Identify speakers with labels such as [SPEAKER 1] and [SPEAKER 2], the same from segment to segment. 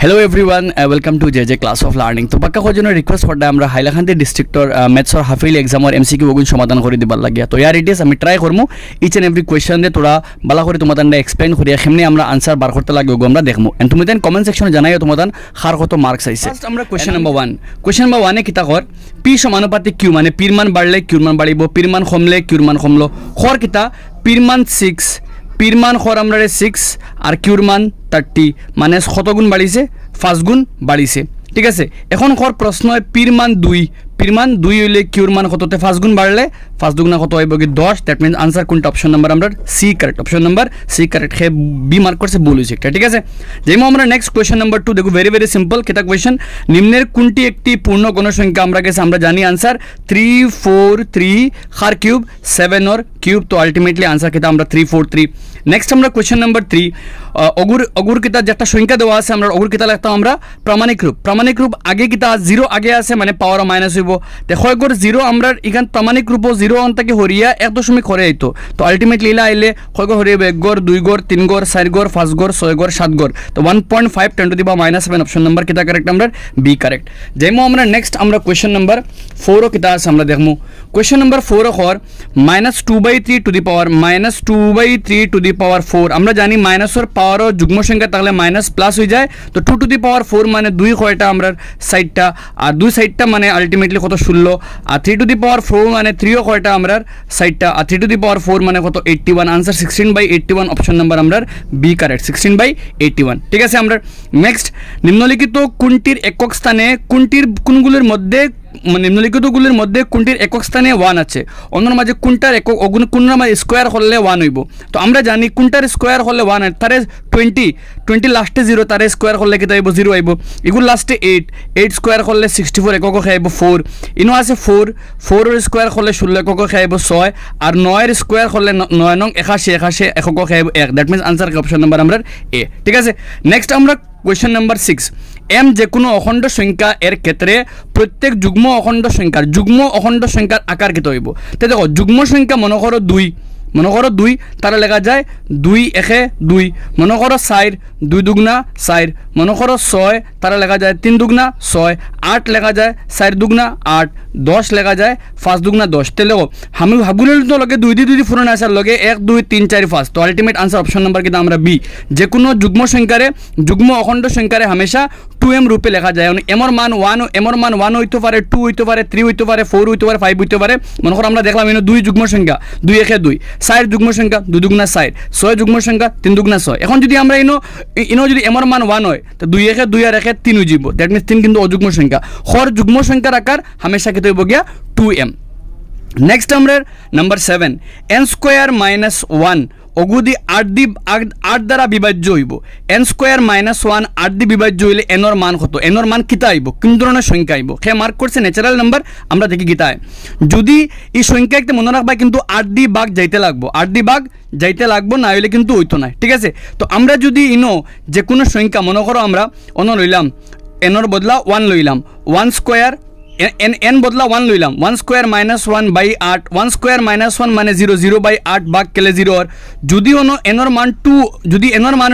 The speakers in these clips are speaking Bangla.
[SPEAKER 1] Hello everyone, welcome to JJ Class of Learning. তো বাক্কা কজন রিকোয়েস্ট করতে আমরা হাইলাকান্দি ডিস্ট্রিক্টর ম্যাথসর হাফিল এক্সামর এমসিকিউ ওগুন সমাধান করে দিবার লাগিয়া তো ইয়ার ইট ইজ আমি ট্রাই করমু ইচ এন্ড এভরি কোয়েশ্চন দে তোরা বালা করে তোমাদের এক্সপ্লেইন করিয়া কেমনে আমরা আনসার বার করতে লাগে ওগো আমরা দেখমু এন্ড তুমি দেন কমেন্ট সেকশনে জানাইও তোমাদের হার কত মার্কস আইছে। ফার্স্ট আমরা কোয়েশ্চন নাম্বার 1 কোয়েশ্চন নাম্বার 1 এ কিতা কর পি সমানুপাতিক কিউ মানে পির মান বাড়লে কিউর মান বাড়িব, পির মান কমলে কিউর মান কমলো। খর কিতা পির মান 6, পির মান খর আমরা 6 আর কিউর মান 30 মানে কত গুণ বাড়িছে 5 গুণ বাড়িছে। ঠিক আছে, এখন খর প্রশ্ন পির মান 2, পির মান 2 হইলে কিউর মান কততে 5 গুণ বাড়লে 5 দুগুণা কত হইব কি 10। দ্যাট মিন্স আনসার কোনটা অপশন নাম্বার আমরা C correct, option number C correct. হে বি মার্ক করছে ভুল হইছে একটা। ঠিক আছে, যেমন আমরা নেক্সট কোশ্চেন নাম্বার 2 দেখো ভেরি ভেরি সিম্পল কিতা কোশ্চেন নিম্নের কোনটি একটি পূর্ণ গণসংখ্যা আমরা গেছে আমরা জানি আনসার 3 4 3 খার কিউব 7 অর কিউব। তো আলটিমেটলি আনসার কিতা আমরা 3 4 3। নেক্সট আমরা কোশ্চেন নাম্বার 3 অগুর কিতা যেটা সংখ্যা দেওয়া আছে আমরা অগুর কিতা লিখতাম আমরা প্রামাণিক রূপ। প্রামাণিক রূপ আগে কিতা 0 আগে আছে মানে পাওয়ার মাইনাস হইব। দেখো একবার 0 আমরা এখান প্রামাণিক রূপ 0 অন থেকে হরিয়া 1 করে আইতো। তো আলটিমেটলি ইলা আইলে কয়গর হরিব 1 গড় 2 গড় 3 গড় 4 গড় 5 গড় 6 গড় 7 গড়। তো 1.5 10 two the power -7 option number কিতা কারেক্ট আমরা বি কারেক্ট। যেমন আমরা নেক্সট আমরা কোশ্চেন নাম্বার 4 কিতা আছে আমরা দেখমু। কোশ্চেন নাম্বার 4 হর -2/3 to the power -2/3 to the power 4। আমরা জানি মাইনাসের পাওয়ার যুগ্ম সংখ্যা তাহলে মাইনাস প্লাস হয়ে যায়। তো 2 টু দি পাওয়ার 4 মানে 2 কয়টা আমরা সাইডটা আর 2 সাইডটা মানে আলটিমেটলি কত 16 আর 3 টু দি পাওয়ার 4 মানে 3 কয়টা আমরা সাইডটা আর 3 টু দি পাওয়ার 4 মানে কত 81। আনসার 16/81 অপশন নাম্বার আমরা বি কারেক্ট 16/81। ঠিক আছে, আমরা নেক্সট নিম্নলিখিত কোনটির একক স্থানে কোনগুলোর মধ্যে নিম্নলিখিতগুলির মধ্যে কোনটির একক স্থানে 1 আছে, অন্যর মাঝে কোনটার একক কোনটার মাঝে স্কোয়ার হলে 1 হইব। তো আমরা জানি কোনটার স্কোয়ার হলে 1 হয় তারে 20 লাস্টে 0 তারে স্কোয়ার হলে কেটে আইব 0 আইব। এগুলো লাস্টে 8 স্কোয়ার হলে 64 একক খাইব 4। ইনো আছে 4 এর স্কোয়ার হলে 16 একক খাইব 6 আর 9 এর স্কোয়ার হলে 9 নং 81 একক খাইব 1। That means answer option number আমরা এ। ঠিক আছে, নেক্সট আমরা কোয়েশ্চন নাম্বার 6 এম যে কোনো অখণ্ড সংখ্যা এর ক্ষেত্রে প্রত্যেক যুগ্ম অখণ্ড সংখ্যার আকার কত হইব। তো দেখো যুগ্ম সংখ্যা মনে করো 2 তারা লেখা যায় 2 একে 2, মনে করো 4 2 দুগুণা 4, মনে করো 6 তারা লেখা যায় 3 দুগুণা 6, 8 লেখা যায় 4 দুগুণা 8, 10 লেখা যায় 5 দুগুণা 10। তে লেখো আমি হাগুনের লগে 2 দিয়ে ফুরন আসার লগে 1 2 3 4 5। তো আলটিমেট আনসার অপশন নাম্বার কিন্তু আমরা বি। যে কোনো যুগ্ম অখণ্ড সংখ্যারে হামেশা 2m রূপে লেখা যায়। এমর মান 1 হইতে পারে 2 হইতে পারে 3 হইতে পারে 4 হইতে পারে 5 হইতে পারে। মনে করো আমরা দেখলাম 2 যুগ্ম সংখ্যা 2 একে 2, 4 যুগ্ম সংখ্যা 2 দুগুণা 4, 6 যুগ্ম সংখ্যা 3 দুগুণা 6। এখন যদি আমরা ইনো যদি এমর মান 1 হয় তো 2 একে 2 আর একে 3 হয়ে যাব। দ্যাট মিন্স 3 কিন্তু অযুগ্ম সংখ্যা। হর যুগ্ম সংখ্যার আকার হামেশা কত হইব গিয়া 2m। নেক্সট আমরা নাম্বার 7 n² - 1 অগুদি 8 দ্বারা বিভাজ্য হইব। n² - 1 8 দি বিভাজ্য হইলে এনর মান কত, এনর মান কিতা আইব, কোন ধরনের সংখ্যা আইব। সে মার্ক করছে ন্যাচারাল নাম্বার। আমরা দেখি কিতা হয় যদি এই সংখ্যা একটা মনে রাখবা কিন্তু 8 দি ভাগ যাইতে লাগবো না হইলে কিন্তু হইতো না। ঠিক আছে, তো আমরা যদি যে কোনো সংখ্যা মনে করো আমরা লইলাম এনর বদলা 1 লইলাম 1² n বদলা 1 লইলাম 1² - 1/8 1² - 1 মানে 0 0/8 ভাগ কেলে 0 আর যদি এনর মান 2 যদি এনর মান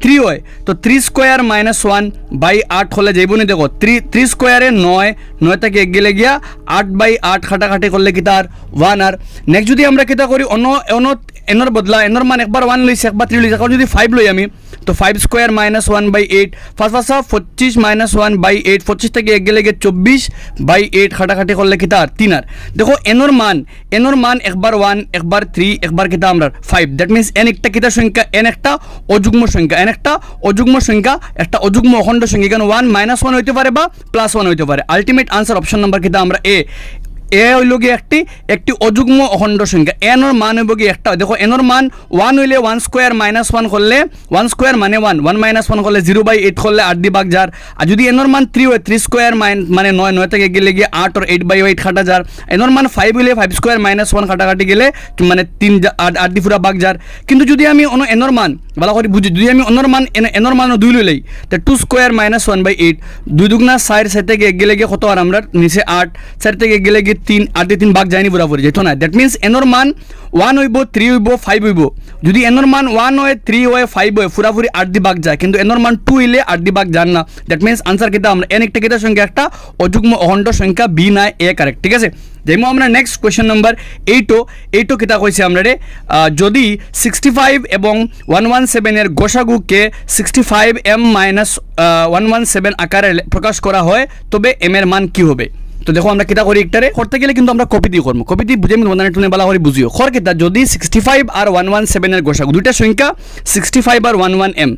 [SPEAKER 1] 3 হয় তো 3² - 1/8 হলে যাইব নি। দেখো 3 স্কোয়ারে 9 থেকে 1 গেলে গিয়া 8/8 খাটাখাটি করলে কি তার 1 আর। নেক্সট যদি আমরা কিতা করি এনর বদলা এনর মান একবার 1 লইছে একবার 3 লইছে। এখন যদি 5 লই আমি তো 5² - 1/8 5 25 - 1/8 25 থেকে 1 গেলে গিয়ে 24/8 খাটাখাটি করলে কি তার 3 আর। দেখো এনর মান একবার 1 একবার 3 একবার কিতা আমরা 5। দ্যাট মিন্স n একটা কিতা সংখ্যা, n একটা অযুগ্ম সংখ্যা, একটা অযুগ্ম অখণ্ড সংখ্যা। এখানে 1 - 1 হইতে পারে বা +1 হইতে পারে। আলটিমেট আনসার অপশন নাম্বার কিতা আমরা এ হইল গিয়ে একটি অযুগ্ম অখণ্ড সংখ্যা। এনর মান হইব গিয়ে একটা। দেখো এনর মান 1 হইলে 1² - 1 করলে 1² মানে 1 1 - 1 করলে 0/8 করলে 8 দি ভাগ যার। আর যদি এনর মান 3 হয় 3² মানে 9 থেকে গেলে গিয়ে 8 আর 8/8 খাটা যার। এনর মান 5 হইলে 5² - 1 খাটাখাটি গেলে মানে 3 8 দি পুরা ভাগ যার। কিন্তু যদি আমি এনর মান ভালো করে বুঝি, যদি আমি এনর মান 2 লইলাই তো 2² - 1/8 2 দুগুণা 4 থেকে 1 গেলে গিয়ে কত আর আমরা নিচে 8 4 থেকে 1 গেলে গিয়ে 3 আর দিয়ে 3 ভাগ যায়নি পুরাপুরি যেত না দ্যাট মিন্স এনর মান 1 হইব 3 হইব 5 হইব যদি এনর মান 1 হয় 3 হয় 5 হয় পুরাপুরি 8 দি ভাগ যায় কিন্তু এনর মান 2 হইলে 8 দি ভাগ যান না দ্যাট মিন্স আনসার কিতা আমরা n একটা কিতা সংখ্যা একটা অযুগ্ম অখণ্ড সংখ্যা b নাই a কারেক্ট ঠিক আছে যেমন আমরা নেক্সট কোশ্চেন নাম্বার 8 কিতা কইছে আমরা রে যদি 65 এবং 117 এর গসাগুকে 65m - 117 আকারে প্রকাশ করা হয় তবে m এর মান কি হবে তো দেখো আমরা কিতা করি একটারে করতে গেলে কিন্তু আমরা কপি দিয়ে করব কপি দিয়ে বুঝে আমি তোমাদের একটু বালা করে বুঝিও খর কিতা যদি 65 আর 117 এর গসাগু দুইটা সংখ্যা 65 আর 11m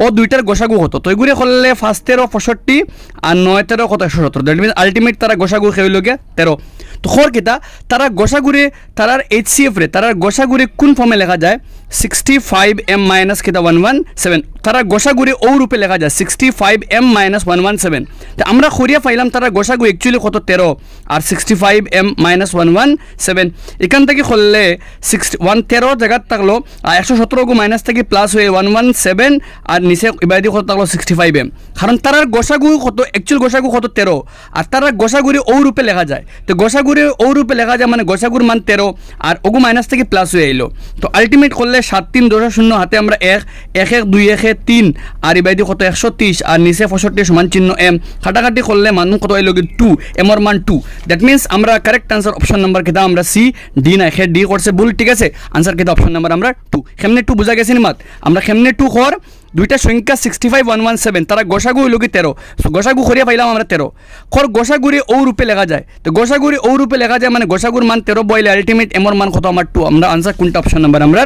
[SPEAKER 1] ও দুইটার গসাগু হতো তো এগুলো করলে 5 13 65 আর 9 13 কত 117 দ্যাট মিন্স আলটিমেট তারা গসাগু হইল গে 13 তো খর কিতা তারা গসাগুরে তারার HCF রে তারার গসাগুরে কোন ফর্মে লেখা যায় 65m মাইনাস কিতা 117 তারা গসাগুরে ও রূপে লেখা যায় 65m - 117 তো আমরা খরিয়া পাইলাম তারা গসাগু অ্যাকচুয়ালি কত 13 আর 65m - 117 এখান থেকে করলে 113 জায়গা থাকলো আর 117 গু মাইনাস থেকে প্লাস হয়ে 117 আর নিচে ইবাদি কত থাকলো 65m কারণ তারার গসাগু কত অ্যাকচুয়াল গসাগু কত 13 আর তারা গসাগুরে ও রূপে লেখা যায় তো গসাগুরে ও রূপে লেখা যায় মানে গসাগুর মান 13 আর ওগু মাইনাস থেকে প্লাস হয়ে আইলো তো আলটিমেট করলে 7 3 10 0 হাতে আমরা 1 1 1 2 1 3 আর ইবাদি কত 130 আর নিচে 65 সমান চিহ্ন m কাটাকাটি করলে মান কত আইলো 2 m এর মান 2 দ্যাট মিন্স আমরা কারেক্ট আনসার অপশন নাম্বার কিতা আমরা সি ডি না খে ডি করছে ভুল ঠিক আছে আনসার কিতা অপশন নাম্বার আমরা 2 কেমনে 2 বুঝা গেছে নি মাত আমরা কেমনে 2 কর দুইটা সংখ্যা 65 117 তারা গসাগু হইল কি 13 গসাগু করিয়া পাইলাম আমরা 13 খর গসাগুরে ও রূপে লেখা যায় তো গসাগুরে ও রূপে লেখা যায় মানে গসাগুর মান 13 বইলে আলটিমেট m এর মান কত আমার 2 আমরা আনসার কোনটা অপশন নাম্বার আমরা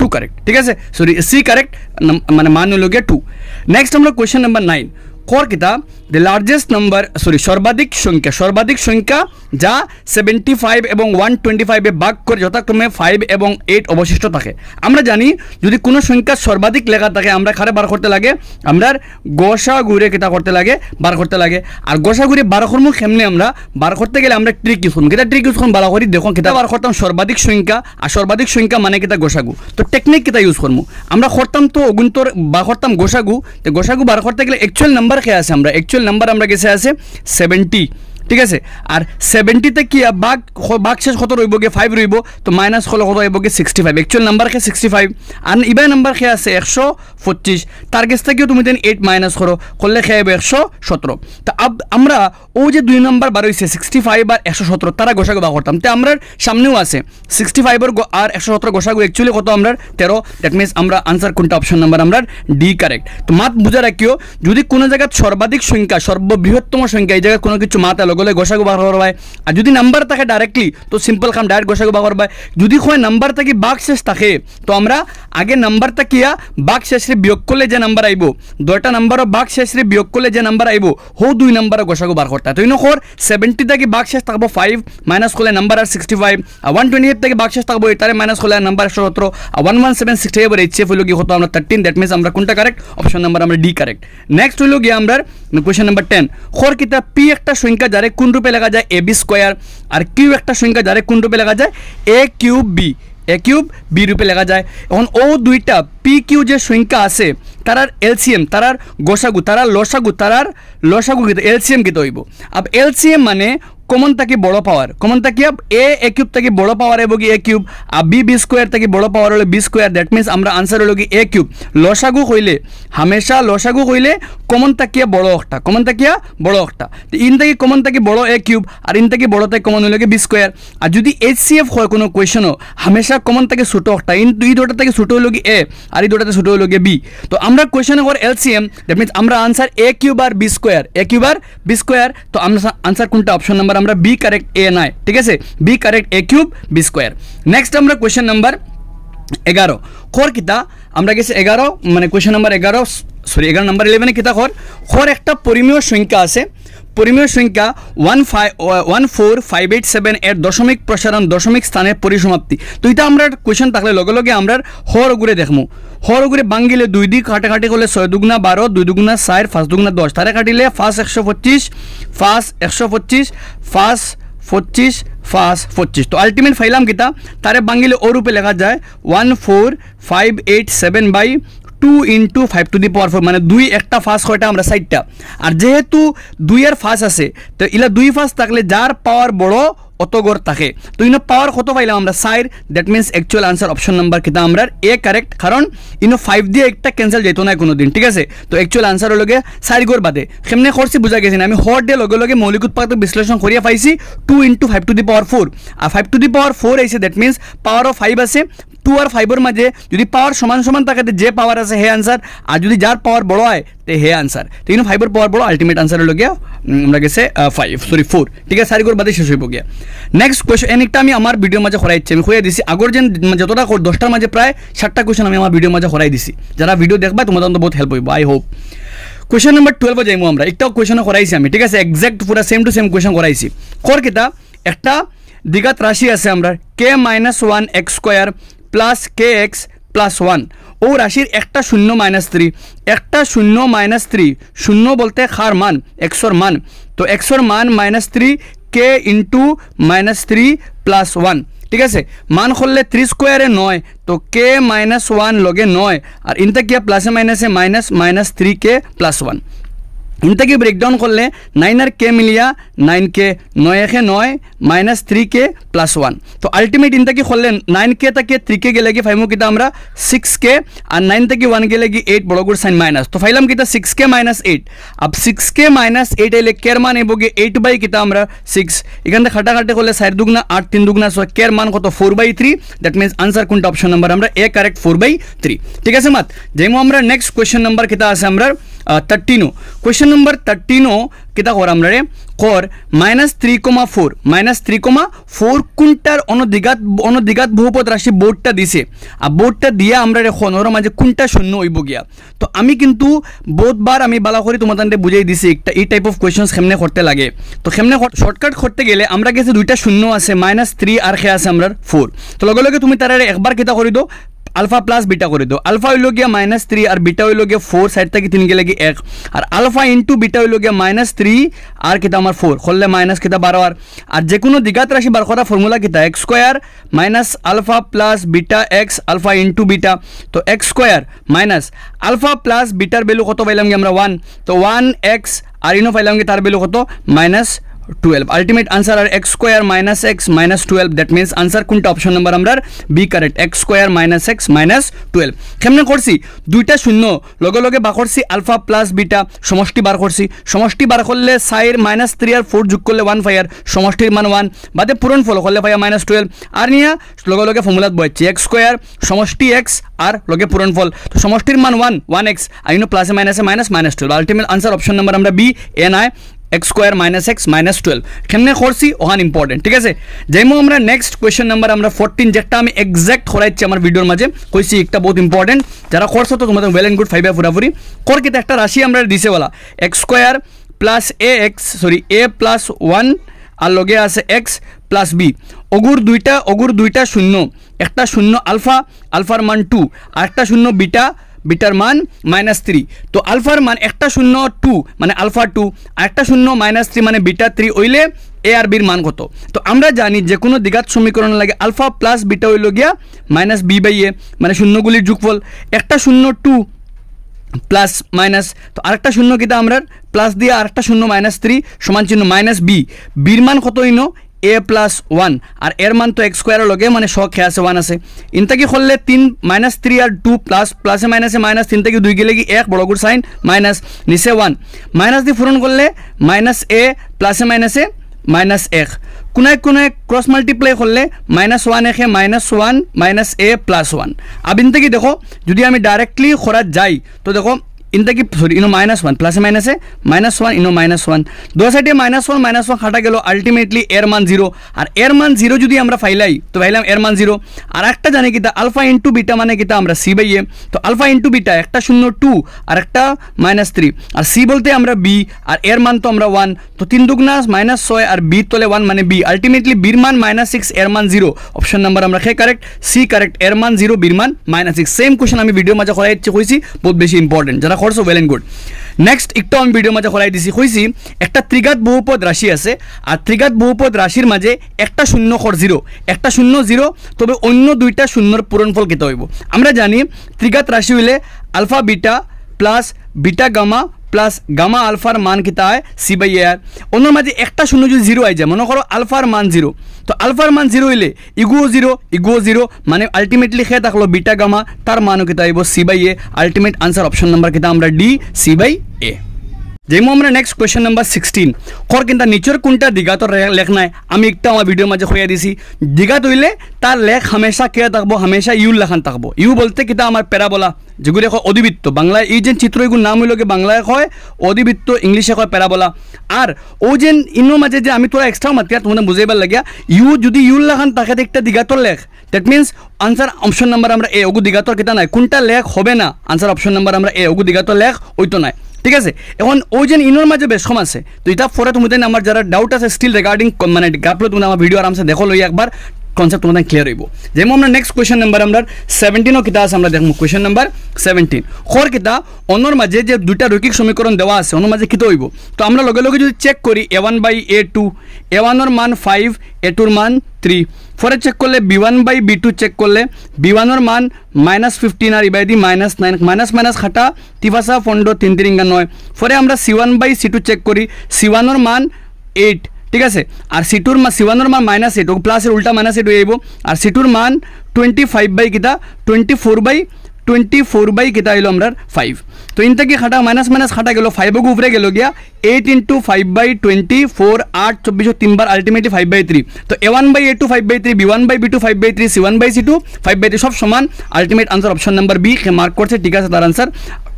[SPEAKER 1] 2 কারেক্ট ঠিক আছে সরি সি কারেক্ট মানে মান হইল গিয়া 2 নেক্সট আমরা কোশ্চেন নাম্বার 9 খর কিতা দ্য লার্জেস্ট নাম্বার সর্বাধিক সংখ্যা যা 75 এবং 125 এ ভাগ করে যথাক্রমে 5 এবং 8 অবশিষ্ট থাকে আমরা জানি যদি কোনো সংখ্যা সর্বাধিক লেখা থাকে আমরা কারে বার করতে লাগে আমরা গসাগুরে কিতা করতে লাগে বার করতে লাগে আর গসাগুরে বার করব কেমনে আমরা বার করতে গেলে আমরা ট্রিক ইউজ করব কিতা ট্রিক ইউজ করব ভালো করে দেখো কিতা বার করতাম সর্বাধিক সংখ্যা আর সর্বাধিক সংখ্যা মানে কিতা গসাগু তো টেকনিক কিতা ইউজ করব আমরা করতাম তো অগুন্তর বা করতাম গসাগু তো গসাগু বার করতে গেলে অ্যাকচুয়াল নাম্বার কে আছে আমরা অ্যাকচুয়াল নাম্বার আমরা গেছে আছে 70 ঠিক আছে আর 70 তে কি ভাগ শেষ কত রইব গে 5 রইব তো মাইনাস হলো কত হইব গে 65 অ্যাকচুয়াল নাম্বার কে 65 আর ইবাই নাম্বার কে আছে 125 তার কাছ থেকে তুমি দেন 8 মাইনাস করলে কে হবে 117 তো আমরা ও যে দুই নাম্বার বার হইছে 65 আর 117 তারা গসাগু ভাগ করতাম তো আমরা সামনেও আছে 65 আর 117 গসাগু অ্যাকচুয়ালি কত আমরা 13 দ্যাট মিন্স আমরা আনসার কোনটা অপশন নাম্বার আমরা ডি কারেক্ট তো মাত বুঝা রাখিও যদি কোনো জায়গা সর্বাধিক সংখ্যা সর্ববৃহত্তম সংখ্যা এই জায়গা কোনো কিছু মাত লগলে গসাগু ভাগ করবা আর যদি নাম্বার থাকে ডাইরেক্টলি তো সিম্পল কাম ডাইরেক্ট গসাগু ভাগ করবা যদি হয় নাম্বার থেকে ভাগ শেষ থাকে তো আমরা আগে নাম্বার তাকিয়া ভাগ শেষে বিয়োগ করলে যে নাম্বার আইবো দুইটা নাম্বারও ভাগ শেষে বিয়োগ করলে যে নাম্বার আইবো হো দুই নাম্বারও গসাগু ভাগ করতে তো ইনখর 70 থেকে ভাগ শেষ থাকবো 5 মাইনাস করলে নাম্বার আর 65 আর 128 থেকে ভাগ শেষ থাকবো এটারে মাইনাস করলে নাম্বার 117 আর 117 60 এর এইচএফ হলো কি কত আমরা 13 দ্যাট মিন্স আমরা কোনটা কারেক্ট অপশন নাম্বার আমরা ডি কারেক্ট নেক্সট হলো কি আমরা কোশ্চেন নাম্বার 10 খর কিতা পি একটা সংখ্যা যারে কোন রূপে লেখা যায় ab স্কয়ার আর কিউ একটা সংখ্যা যারে কোন রূপে লেখা যায় a কিউব b রূপে লেখা যায় এখন ও দুইটা পি কিউ যে সংখ্যা আছে তারার এলসিএম তারার গসাগু তারার লসাগু কি এলসিএম কি হইব আব এলসিএম মানে কমন থেকে বড় পাওয়ার কমন থেকে এ কিউব থেকে বড় পাওয়ার এবং এ কিউব আর বি স্কোয়ার থেকে বড় পাওয়ার হলো বি স্কোয়ার দ্যাট মিন্স আমরা আনসার হলো কি এ কিউব লসাগু কইলে হামেশা লসাগু কইলে কমন থেকে বড় একটা তো ইন থেকে কমন থেকে বড় এ কিউব আর ইন থেকে বড় থেকে কমন হলো কি বি স্কোয়ার আর যদি এইচসিএফ হয় কোনো কোয়েশনও হামেশা কমন থেকে ছোট একটা এই দুটা থেকে ছোট হলো কি এ আর এই দুটাতে ছোট হলো কি বি তো আমরা কোয়েশনে কর এলসিএম দ্যাট মিন্স আমরা আনসার এ কিউব আর বি স্কোয়ার তো আমরা আনসার কোনটা অপশন নাম্বার আমরা বি কারেক্ট এ নাই ঠিক আছে বি কারেক্ট এ কিউব বি স্কোয়ার নেক্সট আমরা কোয়েশ্চেন নাম্বার 11 খর কিতা আমরা গেছি 11 মানে কোয়েশ্চেন নাম্বার 11 নাম্বার 11 কিতা খর একটা পরিমেয় সংখ্যা আছে পরিমেয় সংখ্যা 14587 এর দশমিক প্রসারণ দশমিক স্থানের পরিসমাপ্তি তো এটা আমরা কোয়েশ্চেন থাকলে লগে লগে আমরা হর গুরে দেখমু হর গুরে বাঙ্গিলে 2 দিক কাটাকাটি করলে 6 দুগুণা 12 2 দুগুণা 4 5 দুগুণা 10 তারে কাটিলে 5 তো আলটিমেট ফাইলাম কিতা তারে বাঙ্গিলে ও রূপে লেখা যায় 14587 by 2 into 5 to the power 4 মানে 2 একটা ফাঁস কয়টা আমরা 4টা আর যেহেতু 2 এর ফাঁস আছে তো ইলা 2 ফাঁস থাকলে যার পাওয়ার বড় অত গড় থাকে তো ইনো পাওয়ার কত পাইলাম আমরা 4 that means actual answer option number কিতা আমরা এ কারেক্ট কারণ ইনো 5 দিয়ে একটা ক্যান্সেল যেত না কোনোদিন ঠিক আছে তো অ্যাকচুয়াল আনসার হলো 4 গড় বাদে কেমনে করছি বুঝা গেছে না আমি হর ডে লগে লগে মৌলিক উৎপাদক বিশ্লেষণ করিয়া পাইছি 2 into 5 to the power 4 R 5 to the power 4 আইছে দ্যাট মিন্স পাওয়ার অফ 5 আছে 2 আর 5 এর মাঝে যদি পাওয়ার সমান সমান থাকে যে পাওয়ার আছে হে আনসার আর যদি যার পাওয়ার বড় হয় তে হে আনসার তো ইনো 5 এর পাওয়ার বড় আলটিমেট আনসার হলো গিয়া আমরা গেছে 4 ঠিক আছে 4 গড় বাদে শেষ হইব গিয়া নেক্সট কোয়েশ্চন এনিকটা আমি আমার ভিডিও মাঝে করাইছি আমি কইয়া দিছি আগর যেন যতটা 10টার মাঝে প্রায় 7টা কোয়েশ্চন আমি আমার ভিডিও মাঝে করাই দিছি যারা ভিডিও দেখবা তোমাদের তো বহুত হেল্প হইব আই হোপ কোয়েশ্চন নাম্বার 12 যাইমু আমরা একটাও কোয়েশ্চন করাইছি আমি ঠিক আছে এক্সাক্ট পুরো সেম টু সেম কোয়েশ্চন করাইছি কর কিতা একটা দ্বিঘাত রাশি আছে আমরা k - 1 x square plus kx plus 1 ও রাশির একটা 0 - 3 একটা 0 - 3 শূন্য বলতে খার মান x এর মান তো x এর মান -3 k into -3 প্লাস 1 ঠিক আছে মান করলে 3 স্কয়ারে 9 তো k - 1 লগে 9 আর ইনটা কি প্লাসে মাইনাসে মাইনাস -3k প্লাস 1 इनता की ब्रेकडाउन कर ले 9 और के मिलिया 9k 9 के 9 -3k प्लस 1 तो अल्टीमेट इनता की खोल ले 9k तक के 3k गेलेगी 5 किता हमरा 6k और 9 तक की 1 गेलेगी 8 बड़गुड़ साइन माइनस तो फाइलम किता 6k - 8 अब 6k - 8 एले केर मान एबोगे 8 बाई किता हमरा 6 এখান থেকে খাটা খাটে করলে 4 দুগুনা 8 3 দুগুনা 6 কের মান কত 4/3 দ্যাট মিন্স আনসার কোনটা অপশন নাম্বার আমরা এ কারেক্ট 4/3 ঠিক আছে মাত যেমন আমরা নেক্সট কোশ্চেন নাম্বার কিতা আছে আমরা 13 क्वेश्चन नंबर 13 किता कर আমরা রে কর -3,4 কোনটার অনদিঘাত বহুপদ রাশি বোর্ডটা দিছে আর বোর্ডটা দিয়া আমরা রে কোন ওর মাঝে কোনটা শূন্য হইব গিয়া তো আমি কিন্তু বহুতবার আমি বালা করে তোমাদের বুঝাই দিছি একটা এই টাইপ অফ কোশ্চেনস কেমনে করতে লাগে তো কেমনে শর্টকাট করতে গেলে আমরা কাছে দুইটা শূন্য আছে -3 আর খে আছে আমরা 4 তো লগে লগে তুমি তারে একবার কিতা করি দো अल्फा प्लस बीटा कर दो अल्फा हो गया -3 और बीटा हो गया 4 साइड तक 3 के लगी 1 और अल्फा इंटू बीटा हो गया -3 और किता हमार 4 खोलले माइनस किता 12 और जे कोनो द्विघात राशि বার করা ফর্মুলা কিতা x square minus alpha plus beta x alpha into beta তো x square minus alpha plus বিটার ভ্যালু কত পাইলাম কি আমরা 1 তো 1x আর ইনো পাইলাম কি তার ভ্যালু কত -12 अल्टीमेट आंसर आर x square - x -12 that means answer कोनटा ऑप्शन नंबर আমরা B correct x square - x -12 কেমনে করছি দুইটা শূন্য লগে লগে বা করছি আলফা প্লাস বিটা সমষ্টি বার করছি সমষ্টি বার করলে 4 -3 আর 4 যোগ করলে 1 পাই আর সমষ্টির মান 1 বাদে পূরণ ফল করলে পাই -12 আর নিয়া লগে লগে ফর্মুলাত বইছি x স্কয়ার সমষ্টি x আর লগে পূরণ ফল তো সমষ্টির মান 1x আর ইনো প্লাসে মাইনাসে -12 अल्टीमेट आंसर ऑप्शन नंबर আমরা বি এন আই x স্কয়ার - x -12 কেমনে করছি ওহান ইম্পর্টেন্ট ঠিক আছে যেমন আমরা নেক্সট কোশ্চেন নাম্বার আমরা 14 যেটা আমি এক্সাক্ট করাইছি আমার ভিডিওর মাঝে কইছি একটা বহুত ইম্পর্টেন্ট যারা করছো তো তোমাদের ওয়েল এন্ড গুড 5 পুরাপুরি কর কিতে একটা রাশি আমরা দিছে বলা x square plus a plus 1 আর লগে আছে x প্লাস b অগুর দুইটা শূন্য একটা শূন্য আলফার মান 2 আর একটা শূন্য বিটার মান -3 তো আলফার মান একটা শূন্য 2 মানে আলফা 2 আর একটা শূন্য -3 মানে বিটা 3 হইলে এ আর বির মান কত তো আমরা জানি যে কোনো দ্বিঘাত সমীকরণ লাগে আলফা প্লাস বিটা হইল গিয়া -b/a মানে শূন্যগুলির যোগফল একটা শূন্য 2 প্লাস মাইনাস তো আরেকটা শূন্য কিটা আমরা প্লাস দিয়ে আরেকটা শূন্য -3 সমান চিহ্ন -b বির মান কত হইনো a প্লাস 1 আর এর মান তো x স্কয়ারের লগে মানে শখ হে আছে 1 আছে ইনটা কি করলে 3 -3 আর 2 প্লাস প্লাসে মাইনাসে -3 থেকে 2 গেলে কি 1 বড় গুড় সাইন মাইনাস নিচে 1 মাইনাস দিয়ে পূরণ করলে -a প্লাসে মাইনাসে -1 কোনায় ক্রস মাল্টিপ্লাই করলে -1 একে -1 - a প্লাস 1 अब ইনটা কি দেখো যদি আমি ডাইরেক্টলি করা যাই তো দেখো इनता की सॉरी इनो -1 प्लस माइनस है -1 इनो -1 दो साइडे -1 काटा गेलो अल्टीमेटली एर मान 0 और एर मान 0 যদি আমরা ফাইলাই তো ফাইলাম एर मान 0 আর একটা জানি কিটা আলফা ইনটু বিটা মানে কিটা আমরা c/a তো আলফা ইনটু বিটা একটা 0 2 আর একটা -3 আর c বলতে আমরা b আর एर মান তো আমরা 1 তো 3 দুগুনা -6 আর b তলে 1 মানে b अल्टीमेटली বির মান -6 एर মান 0 অপশন নাম্বার আমরা কে কারেক্ট c কারেক্ট एर মান 0 বির মান -6 সেম কোশ্চেন আমি ভিডিও মাঝে করাইছি কইছি বহুত বেশি ইম্পর্টেন্ট যারা করছো ওয়েল এন্ড গুড নেক্সট একটু আমি ভিডিওর মাঝে খোলাই দিছি কইছি একটা ত্রিঘাত বহুপদ রাশি আছে আর ত্রিঘাত বহুপদ রাশির মাঝে একটা শূন্য খর জিরো একটা শূন্য জিরো তবে অন্য দুইটা শূন্যর পূরণফল কেতে হইব আমরা জানি ত্রিঘাত রাশি হইলে alpha beta plus beta gamma plus gamma আলফার মান কিতা হয় সি বাই এ আর অন্যর মাঝে একটা শূন্য যদি জিরো আই যায় মনে করো আলফার মান জিরো তো আলফার মান জিরো হইলে ইগুও জিরো মানে আলটিমেটলি খেয়ে থাকলো বিটা গামা তার মানও কিতা আইব C by A ultimate answer option number কিতা আমরা ডি সি বাই এ যেমন আমরা নেক্সট কোয়েশ্চন নাম্বার 16 খর কিন্তু নিচের কোনটা দ্বিঘাতর লেখ নাই আমি একটা আমার ভিডিওর মাঝে খোয়া দিছি দ্বিঘাত হইলে তার লেখ হামেশা কে থাকবো হামেশা ইউ লেখান থাকবো ইউ বলতে কিতা আমার প্যারাবোলা যেগুলো হয় অধিবৃত্ত বাংলায় এই যে চিত্র এগুলো নাম হইল বাংলায় হয় অধিবৃত্ত ইংলিশে হয় প্যারাবোলা আর ও যে ইনোর মাঝে যে আমি তোরা এক্সট্রা মাতিয়া তোমাদের বুঝাইবার লাগিয়া ইউ যদি ইউ লেখান তাকে একটা দ্বিঘাতর লেখ that means answer option number আমরা এ ওগু দ্বিঘাতর কিতা নাই কোনটা লেখ হবে না আনসার অপশন নাম্বার আমরা এ ওগু দ্বিঘাতর লেখ ওইতো নাই ঠিক আছে এখন ওই যে ইনোর মাঝে বেশ কম আছে তো এটা পরে তুমি আমার যারা ডাউট আছে স্টিল রিগার্ডিং মানে গাপলো তুমি আমার ভিডিও আরামসে দেখো লই একবার কনসেপ্ট তোমাদের ক্লিয়ার হইব যেমন আমরা নেক্সট কোয়েশ্চন নাম্বার আমরা 17 কিতা আছে আমরা দেখবো কোয়েশ্চন নাম্বার 17 খর কিতা অন্যর মাঝে যে দুইটা রৈখিক সমীকরণ দেওয়া আছে অন্যর মাঝে কিতা হইব তো আমরা লগে লগে যদি চেক করি a1 বাই a2 a1 এর মান 5 a2 এর মান 3 পরে চেক করলে b1 বাই b2 চেক করলে b1 এর মান -15 আর ইবাইদি -9 মাইনাস খাটা তিফাসা ফন্ডো 3 3 9 পরে আমরা c1 বাই c2 চেক করি c1 এর মান 8 ঠিক আছে আর সিটুর মান c1 এর মান -8 ও প্লাসের উল্টা -8 হয়ে যাইব আর সিটুর মান 25 বাই কিতা 24 বাই কিতা হইলো আমরা 5 তো ইনটা কি খাটা মাইনাস খাটা গেল 5 গো উপরে গেল গিয়া 8 * 5 বাই 24 8 24 তিন বার আলটিমেটলি 5 বাই 3 তো a1 by a2 5 by 3 b1 by b2 5 by 3 c1 by c2 5 by 3 সব সমান ultimate answer option number B কে মার্ক করছে ঠিক আছে তার আনসার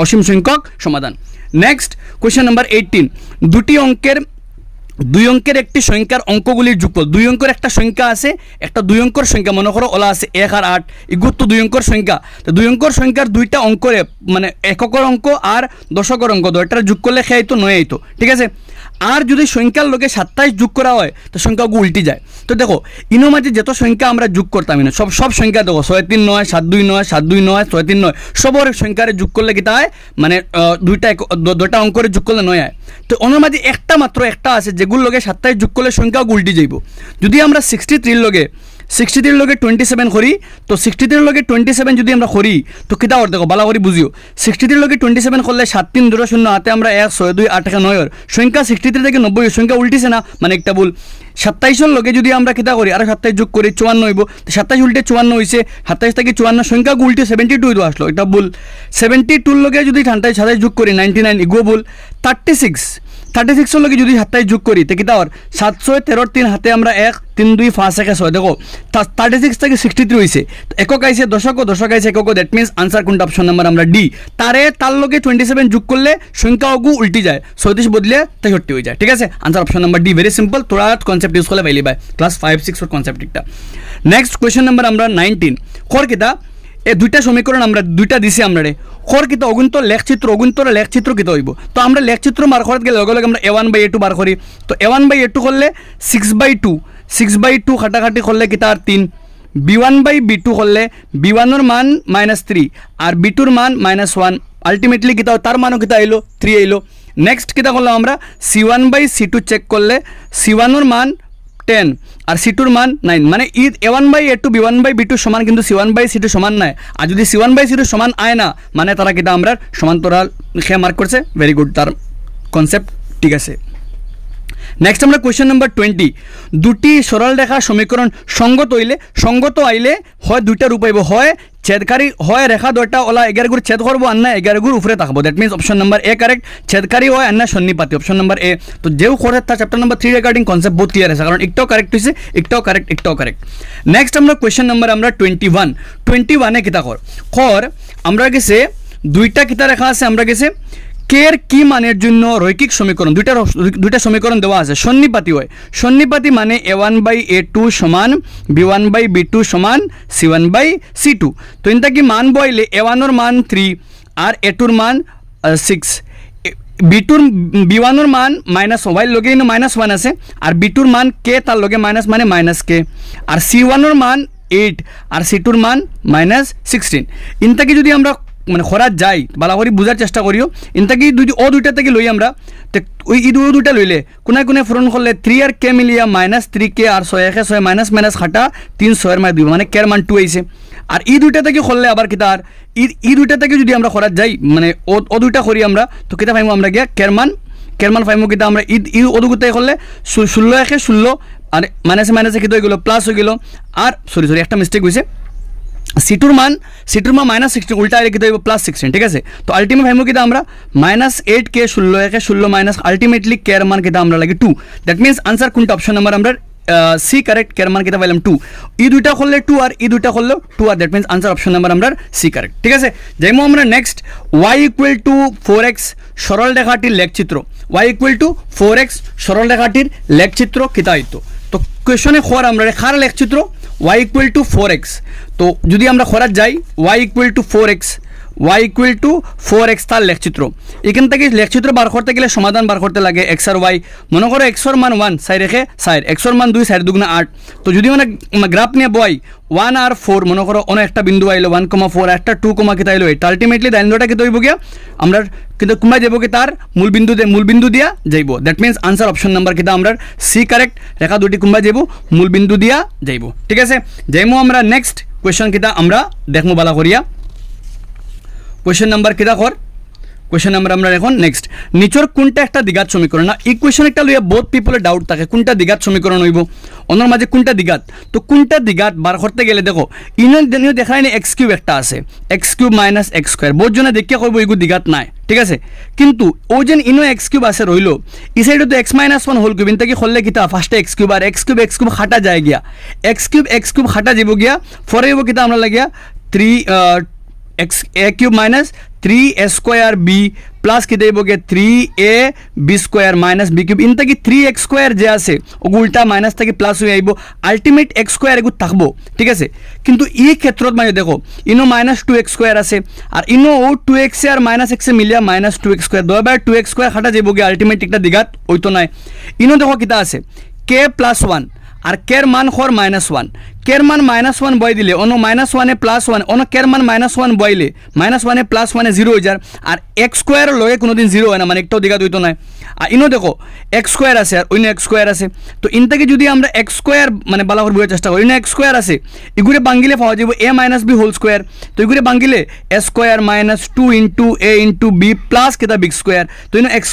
[SPEAKER 1] অসীম সংখ্যক সমাধান নেক্সট কোশ্চেন নাম্বার 18 দুই অঙ্কের একটি সংখ্যার অঙ্কগুলির যোগফল দুই অঙ্কের একটা সংখ্যা আছে একটা দুই অঙ্কের সংখ্যা মনে করো ওলা আছে 1 আর 8 এগুলো তো দুই অঙ্কের সংখ্যা তো দুই অঙ্কের সংখ্যার দুইটা অঙ্করে মানে এককের অঙ্ক আর দশকের অঙ্ক দুইটা যোগ করলে খেয়ে তো নয় আইতো ঠিক আছে আর যদি সংখ্যার লগে 27 যোগ করা হয় তো সংখ্যাগুলো উল্টি যায় তো দেখো ইনো মাঝে যত সংখ্যা আমরা যোগ করতাম না সব সংখ্যা দেখো 6 3 9 7 2 9 7 2 9 6 3 9 সবর সংখ্যারে যোগ করলে কিতা হয় মানে দুইটা অঙ্করে যোগ করলে নয় হয় তো অন্য মাঝে একটা মাত্র একটা আছে যেগুলোর লগে 27 যোগ করলে সংখ্যা উল্টি যাইব যদি আমরা 63 লগে 27 করি তো 63 লগে 27 যদি আমরা করি তো কিতা আর দেখো বালা করে বুঝিও 63 লগে 27 করলে 7 3 2 0 হাতে আমরা 1 6 2 8 9 সংখ্যা 63 থেকে 90 সংখ্যা উল্টিছে না মানে একটা ভুল 27 এর লগে যদি আমরা কিতা করি আর 27 যোগ করি 54 হইব তো 27 উল্টে 54 হইছে 27 থেকে 54 সংখ্যা উল্টে 72 হইতো আসলো এটা ভুল 72 এর লগে যদি 27 যোগ করি 99 ইগো ভুল 36 এর লগে যদি 27 যোগ করি তো কিতা আর 713 3 হাতে আমরা 1 3 2 5 1 6 দেখো 36 থেকে 63 হইছে তো একক আইছে দশক আইছে একক দ্যাট মিন্স আনসার কোনটা অপশন নাম্বার আমরা ডি তার লগে 27 যোগ করলে সংখ্যাগু উল্টি যায় 37 বদলে 63 হয়ে যায় ঠিক আছে answer option number D very simple তোরা কনসেপ্ট ইউজ করলে পাইলি ভাই ক্লাস 5 6 এর কনসেপ্ট এটা নেক্সট কোশ্চেন নাম্বার আমরা 19 খর কিতা এই দুইটা সমীকরণ আমরা দুইটা দিছি আমরা রে খর কিতা অগুন্তর লেখচিত্র কিতা হইব তো আমরা লেখচিত্র বার করতে গেলে লগে লগে আমরা a1 বাই a2 বার করি তো a1 বাই a2 করলে 6 বাই 2 খাটাখাটি করলে কিতা আর 3 b1 বাই b2 করলে b1 এর মান -3 আর b2 এর মান -1 আলটিমেটলি কিতা তার মানও কিতা আইলো 3 আইলো নেক্সট কিতা করলাম আমরা c1 বাই c2 চেক করলে c1 এর মান 10 আর c2 এর মান 9 মানে a1 by a2 b1 by b2 সমান কিন্তু c1 বাই c2 সমান নাই আর যদি c1 বাই c2 সমান আয় না মানে তারা কিতা আমরা সমান্তরাল খে মার্ক করছে ভেরি গুড তার কনসেপ্ট ঠিক আছে নেক্সট আমরা কোশ্চেন নাম্বার 20 দুটি সরল রেখা সমীকরণ সঙ্গত আইলে হয় দুইটা রূপ আইব হয় ছেদকারী হয় রেখা দুইটা ওলা 11 গুণ ছেদ করব আর না 11 গুণ উপরে থাকবো that means option number A correct ছেদকারী হয় আর না সন্নিপাতী অপশন নাম্বার এ তো যেও করে তা চ্যাপ্টার নাম্বার 3 রিগার্ডিং কনসেপ্ট বহুত ক্লিয়ার আছে কারণ একটাও কারেক্ট হইছে একটাও কারেক্ট নেক্সট আমরা কোশ্চেন নাম্বার আমরা 21 এ কিতা কর আমরা গেছে দুইটা কিতা রেখা আছে আমরা গেছে কের কি মানের জন্য রৈখিক সমীকরণ দুইটা সমীকরণ দেওয়া আছে সন্নিপাতী মানে a1 বাই a2 সমান b1 বাই b2 সমান c1 বাই c2 তো ইনটা কি মান বইলে a1 এর মান 3 আর a2 এর মান 6 b1 এর মান -1 লগে ইনো -1 আছে আর b2 এর মান k তার লগে মাইনাস মানে -k আর c1 এর মান 8 আর c2 এর মান -16 ইনটা কি যদি আমরা মানে খরাত যাই বালা করে বুঝার চেষ্টা করিও ইনতাকি দুইটা থেকে লই আমরা ওই দুইটা লইলে কোনায় কোনায় পূরণ করলে 3 আর কে মিলিয়া -3k আর 6 একে 6 মাইনাস মাইনাস খাটা 3 6 এর মান 2 মানে কের মান 2 আইছে আর এই দুইটা থেকে করলে আবার কিতা আর এই দুইটা থেকে যদি আমরা খরাত যাই মানে ও দুইটা করি আমরা তো কিতা পাইমু আমরা গিয়া কের মান পাইমু কিতা আমরা ও দুইটাই করলে 16 একে 16 আর মাইনাসে মাইনাসে কিতা হয়ে গেল প্লাস হয়ে গেল আর সরি একটা মিস্টেক হয়েছে সিটুর মান -16 উল্টা আইলে কিতা হইব +16 ঠিক আছে তো আলটিমেট ভাইমু কিতা আমরা -8k 16 একে 16 মাইনাস আলটিমেটলি কে এর মান কিতা আমরা লাগে 2 দ্যাট মিন্স আনসার কোনটা অপশন নাম্বার আমরা সি কারেক্ট কে এর মান কিতা পাইলাম 2 এই দুইটা করলে 2 আর এই দুইটা করলে 2 আর that means answer option number আমরা সি কারেক্ট ঠিক আছে যাইমু আমরা নেক্সট y = 4x সরল রেখাটির লেখচিত্র y = 4x সরল রেখাটির লেখচিত্র কিতা হইতো তো কোশ্চনে খোর আমরা রেখার লেখচিত্র y = 4x তো যদি আমরা খরাত যাই y = 4x তার লেখচিত্র এখান থেকে লেখচিত্র বার করতে গেলে সমাধান বার করতে লাগে x আর y মনে করো x এর মান 1 সাইড রেখে সাইড x এর মান 2 সাইড দুগুণা 8 তো যদি মানে গ্রাফ নিয়ে বই 1 আর 4 মনে করো অন্য একটা বিন্দু আইলো 1,4 একটা 2, কিতা আইলো এটা আলটিমেটলি দাইনটা কিতা হইব গিয়া আমরা কিন্তু কুমাই যাব কি তার মূল বিন্দু দিয়া যাইব that means answer option number কিতা আমরা সি কারেক্ট রেখা দুটি কুমাই যাব মূল বিন্দু দিয়া যাইব ঠিক আছে যাইমু আমরা নেক্সট কোশ্চেন কিতা আমরা দেখমু বালা করিয়া কোশ্চেন নাম্বার কিতা কর কোশ্চেন নাম্বার আমরা এখন নেক্সট নিচর কোনটা একটা দ্বিঘাত সমীকরণ না এই কোশ্চেন একটা লইয়া বহুত পিপলের ডাউট থাকে কোনটা দ্বিঘাত সমীকরণ হইব অন্যর মাঝে কোনটা দ্বিঘাত তো কোনটা দ্বিঘাত বার করতে গেলে দেখো ইনো দেখায় না x³ একটা আছে x³ - x² বহুত জনে দেখিয়া কইব এগু দ্বিঘাত নাই ঠিক আছে কিন্তু ও যেন ইনো x³ আছে রইল এই সাইডে তো x - 1 হোল কিউব ইনতাকি করলে কিতা ফার্স্টে x³ আর x³ খাটা যায় গিয়া x³ খাটা যাব গিয়া পরে হইব কিতা আমরা লাগিয়া 3a³ - 3a² b প্লাস কি দেব গে 3ab² - b³ ইনতাকি 3x² যে আছে ও উল্টা মাইনাস থেকে প্লাস হয়ে আইব আলটিমেট x² এগু থাকবো ঠিক আছে কিন্তু এই ক্ষেত্রত মানে দেখো ইনো -2x² আছে আর ইনো ও 2x আর -x এ মিলিয়া -2x² দুইবার 2x² খাটা যাব গে আলটিমেট একটা দ্বিঘাত হইতো নাই ইনো দেখো কিতা আছে k + 1 আর কের মান খর -1 কের মান -1 বই দিলে অন্য -1 এ +1 অন্য কের মান -1 বইলে -1 এ +1 এ 0 হয়ে যায় আর x² লয়ে কোনোদিন 0 হয় না মানে একটাও দ্বিঘাত হইতো না আর ইনো দেখো x² আছে আর অন্য x² আছে তো ইন থেকে যদি আমরা x² মানে বালা করে বোঝার চেষ্টা করি না x² আছে ইগুরে বাঙ্গিলে পাওয়া যাব a - b হোল স্কয়ার তো ইগুরে বাঙ্গিলে a² - 2 * a * b প্লাস কিতা big স্কয়ার তো ইনো x²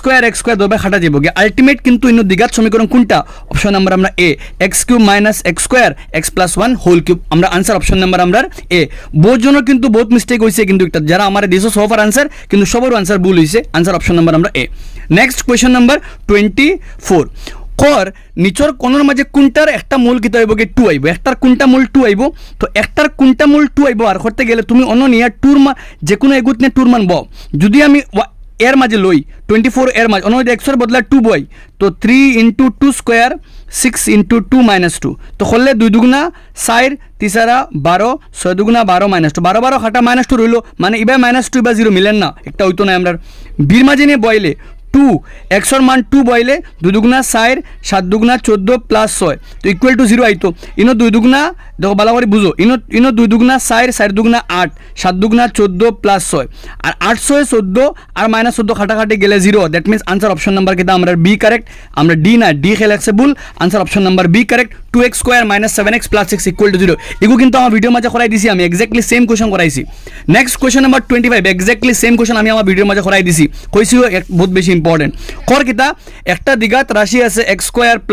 [SPEAKER 1] দুইবার খাটা যাব গে আলটিমেট কিন্তু ইনো দ্বিঘাত সমীকরণ কোনটা অপশন নাম্বার আমরা a x³ - x² x + 1 whole cube আমরা আনসার অপশন নাম্বার আমরা এ বহুত জনের কিন্তু বহুত মিস্টেক হইছে কিন্তু একটা যারা আমারে দিছো সবার আনসার কিন্তু সবার আনসার ভুল হইছে আনসার অপশন নাম্বার আমরা এ নেক্সট কোশ্চেন নাম্বার 24 কর নিচর কোণের মাঝে কোনটার একটা মূল কিতা হইব গে 2 আইব একটার কোনটা মূল 2 আইব তো একটার কোনটা মূল 2 আইব আর করতে গেলে তুমি অন্য নিয়া টুর যে কোনো এগুত নে টুর মানব যদি আমি এর মাঝে লই 24 এর মাঝে অন্য x এর বদলা 2 বই তো 3 * 2 স্কয়ার 6 * 2 - 2 তো করলে 2 দুগুণা 4 3 12 6 দুগুণা 12 - 2 12 12 খাটা -2 রইল মানে ইবা -2 বা 0 মিলেন না একটা হইতো না আমরা বির মাঝে নিয়ে বইলে 2 x এর মান 2 বইলে 2 দুগুণা 4 7 দুগুণা 14 + 6 তো ইকুয়াল টু 0 আইতো ইনো 2 দুগুণা দেখো ভালো করে বুঝো ইনো 2 দুগুণা 4 4 দুগুণা 8 7 দুগুণা 14 + 6 আর 8 6 14 আর -14 খাটাখাটি গেলে 0 that means answer option number কিতা আমরা বি কারেক্ট আমরা ডি না D flexible answer option number B correct 2x² - 7x + 6 = 0 এগু কিন্তু আমার ভিডিওর মাঝে করাই দিছি আমি এক্স্যাক্টলি সেম কোশ্চেন করাইছি next question number 25 exactly same question আমি আমার ভিডিওর মাঝে করাই দিছি কইছিও বহুত বেশি ইম্পর্টেন্ট কর কিতা একটা দ্বিঘাত রাশি আছে x² +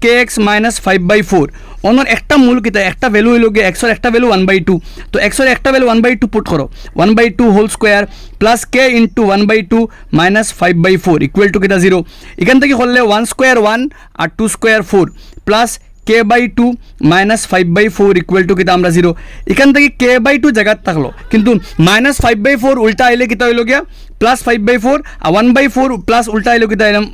[SPEAKER 1] kx - 5/4 অন্য একটা মূল কিতা একটা ভ্যালু হইল গে x এর একটা ভ্যালু 1/2 তো x এর একটা ভ্যালু 1/2 পুট করো 1/2 whole square plus k * 1/2 - 5/4 equal to কিতা 0 এখান থেকে করলে 1² 1 আর 2² 4 প্লাস k/2 - 5/4 ইকুয়াল টু কিতা আমরা 0 এখান থেকে k/2 জায়গা থাকলো কিন্তু -5/4 উল্টা আইলে কিতা হইল গিয়া +5/4 আর 1/4 প্লাস উল্টা আইলো কিতা আইলাম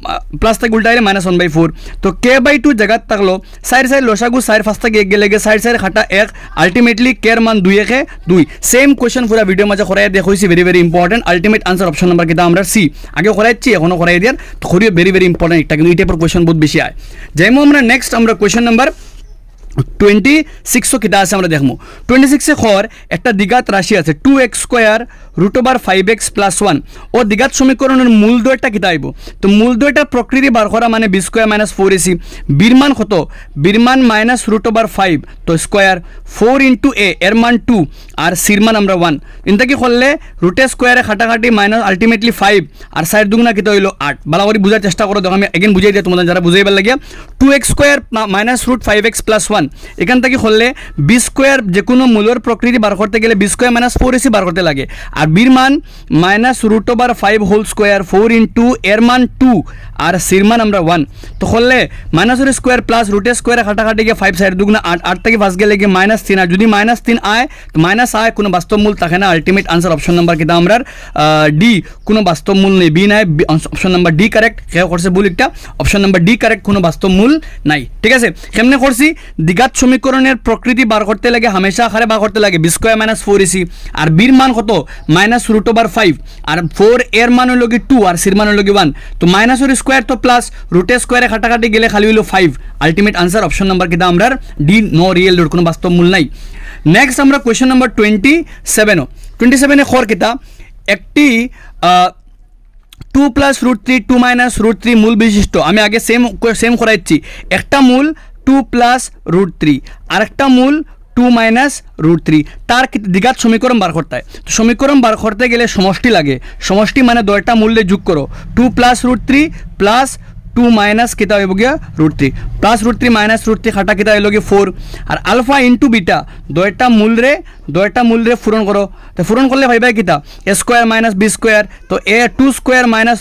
[SPEAKER 1] প্লাস থেকে উল্টা আইলে -1/4 তো k/2 জায়গা থাকলো সাইড সাইড লসাগু সাইড ফার্স্ট থেকে 1 গেলে সাইড সাইড খাটা 1 আলটিমেটলি k এর মান 2 একে 2 সেম কোশ্চেন পুরো ভিডিও মাঝে করাই দেখাইছি very very important ultimate answer option number কিতা আমরা সি আগে করাইছি এখনো করাই দিয়ার তো করিও ভেরি ভেরি ইম্পর্টেন্ট এটা কিন্তু এই টাইপের কোশ্চেন বহুত বেশি আয় যাইমু আমরা নেক্সট আমরা কোশ্চেন নাম্বার 26 কিতা আছে আমরা দেখবো 26 খর একটা দ্বিঘাত রাশি আছে 2x স্কয়ার √5x + 1 ও দ্বিঘাত সমীকরণের মূলদ্বয়টা কিতা আইব তো মূলদ্বয়টা প্রকৃতি বার করা মানে b² - 4ac বির মান কত বির মান -√5 তো স্কয়ার 4 * a এর মান 2 আর সির মান আমরা 1 ইনটা কি করলে রুটে স্কয়ারে খাটাখাটি মাইনাস আলটিমেটলি 5 আর সাইড দুগুনা কিতা হইলো 8 ভালো করে বুঝার চেষ্টা করো দেখো আমি এগেইন বুঝাই দিই তোমাদের যারা বুঝাইবার লাগে 2x স্কয়ার -√5x + 1 এখান থেকে হলে b² যে কোনো মূলের প্রকৃতি বার করতে গেলে b² - 4ac বার করতে লাগে আর বির মান -√5 হোল স্কয়ার 4 * এর মান 2 আর সির মান আমরা 1 তো হলে মাইনাসের স্কয়ার প্লাস রুটের স্কয়ারে খাটাখাটি গিয়ে 5 সাইড দুগুনা 8 8 থেকে 5 গেলে গিয়ে -3 আর যদি -3 আয় তো মাইনাস আয় কোনো বাস্তব মূল থাকে না আলটিমেট আনসার অপশন নাম্বার কিতা আমরা ডি কোনো বাস্তব মূল নেই বি নাই অপশন নাম্বার ডি কারেক্ট কেউ করছে ভুল একটা অপশন নাম্বার ডি কারেক্ট কোনো বাস্তব মূল নাই ঠিক আছে কেমনে করছি দ্বিঘাত সমীকরণের প্রকৃতি বার করতে লাগে হামেশা আকারে বার করতে লাগে b² - 4ac আর বির মান কত -√5 আর 4 এর মান হলো কি 2 আর সির মান হলো কি 1 তো মাইনাসের স্কয়ার তো প্লাস রুটের স্কয়ারে খাটাখাটি গেলে খালি হলো 5 আলটিমেট আনসার অপশন নাম্বার কিতা আমরা ডি নো রিয়েল রুট কোনো বাস্তব মূল নাই নেক্সট আমরা কোশ্চেন নাম্বার 27 এ খর কিতা একটি 2 + √3 2 - √3 মূল বিশিষ্ট আমি আগে সেম করাইছি একটা মূল 2 + √3 আরেকটা মূল 2 - √3 তার দ্বিঘাত সমীকরণ বার করতে হয় তো সমীকরণ বার করতে গেলে সমষ্টি লাগে সমষ্টি মানে দুইটা মূল্যে যোগ করো 2 + √3 প্লাস 2 মাইনাস কিতা হইব গিয়া √3 প্লাস √3 মাইনাস √3 খাটা কিতা হইল গিয়ে 4 আর আলফা ইনটু বিটা দুইটা মূলরে পূরণ করো তো পূরণ করলে ভাইবা কিতা a² - b² তো a2² -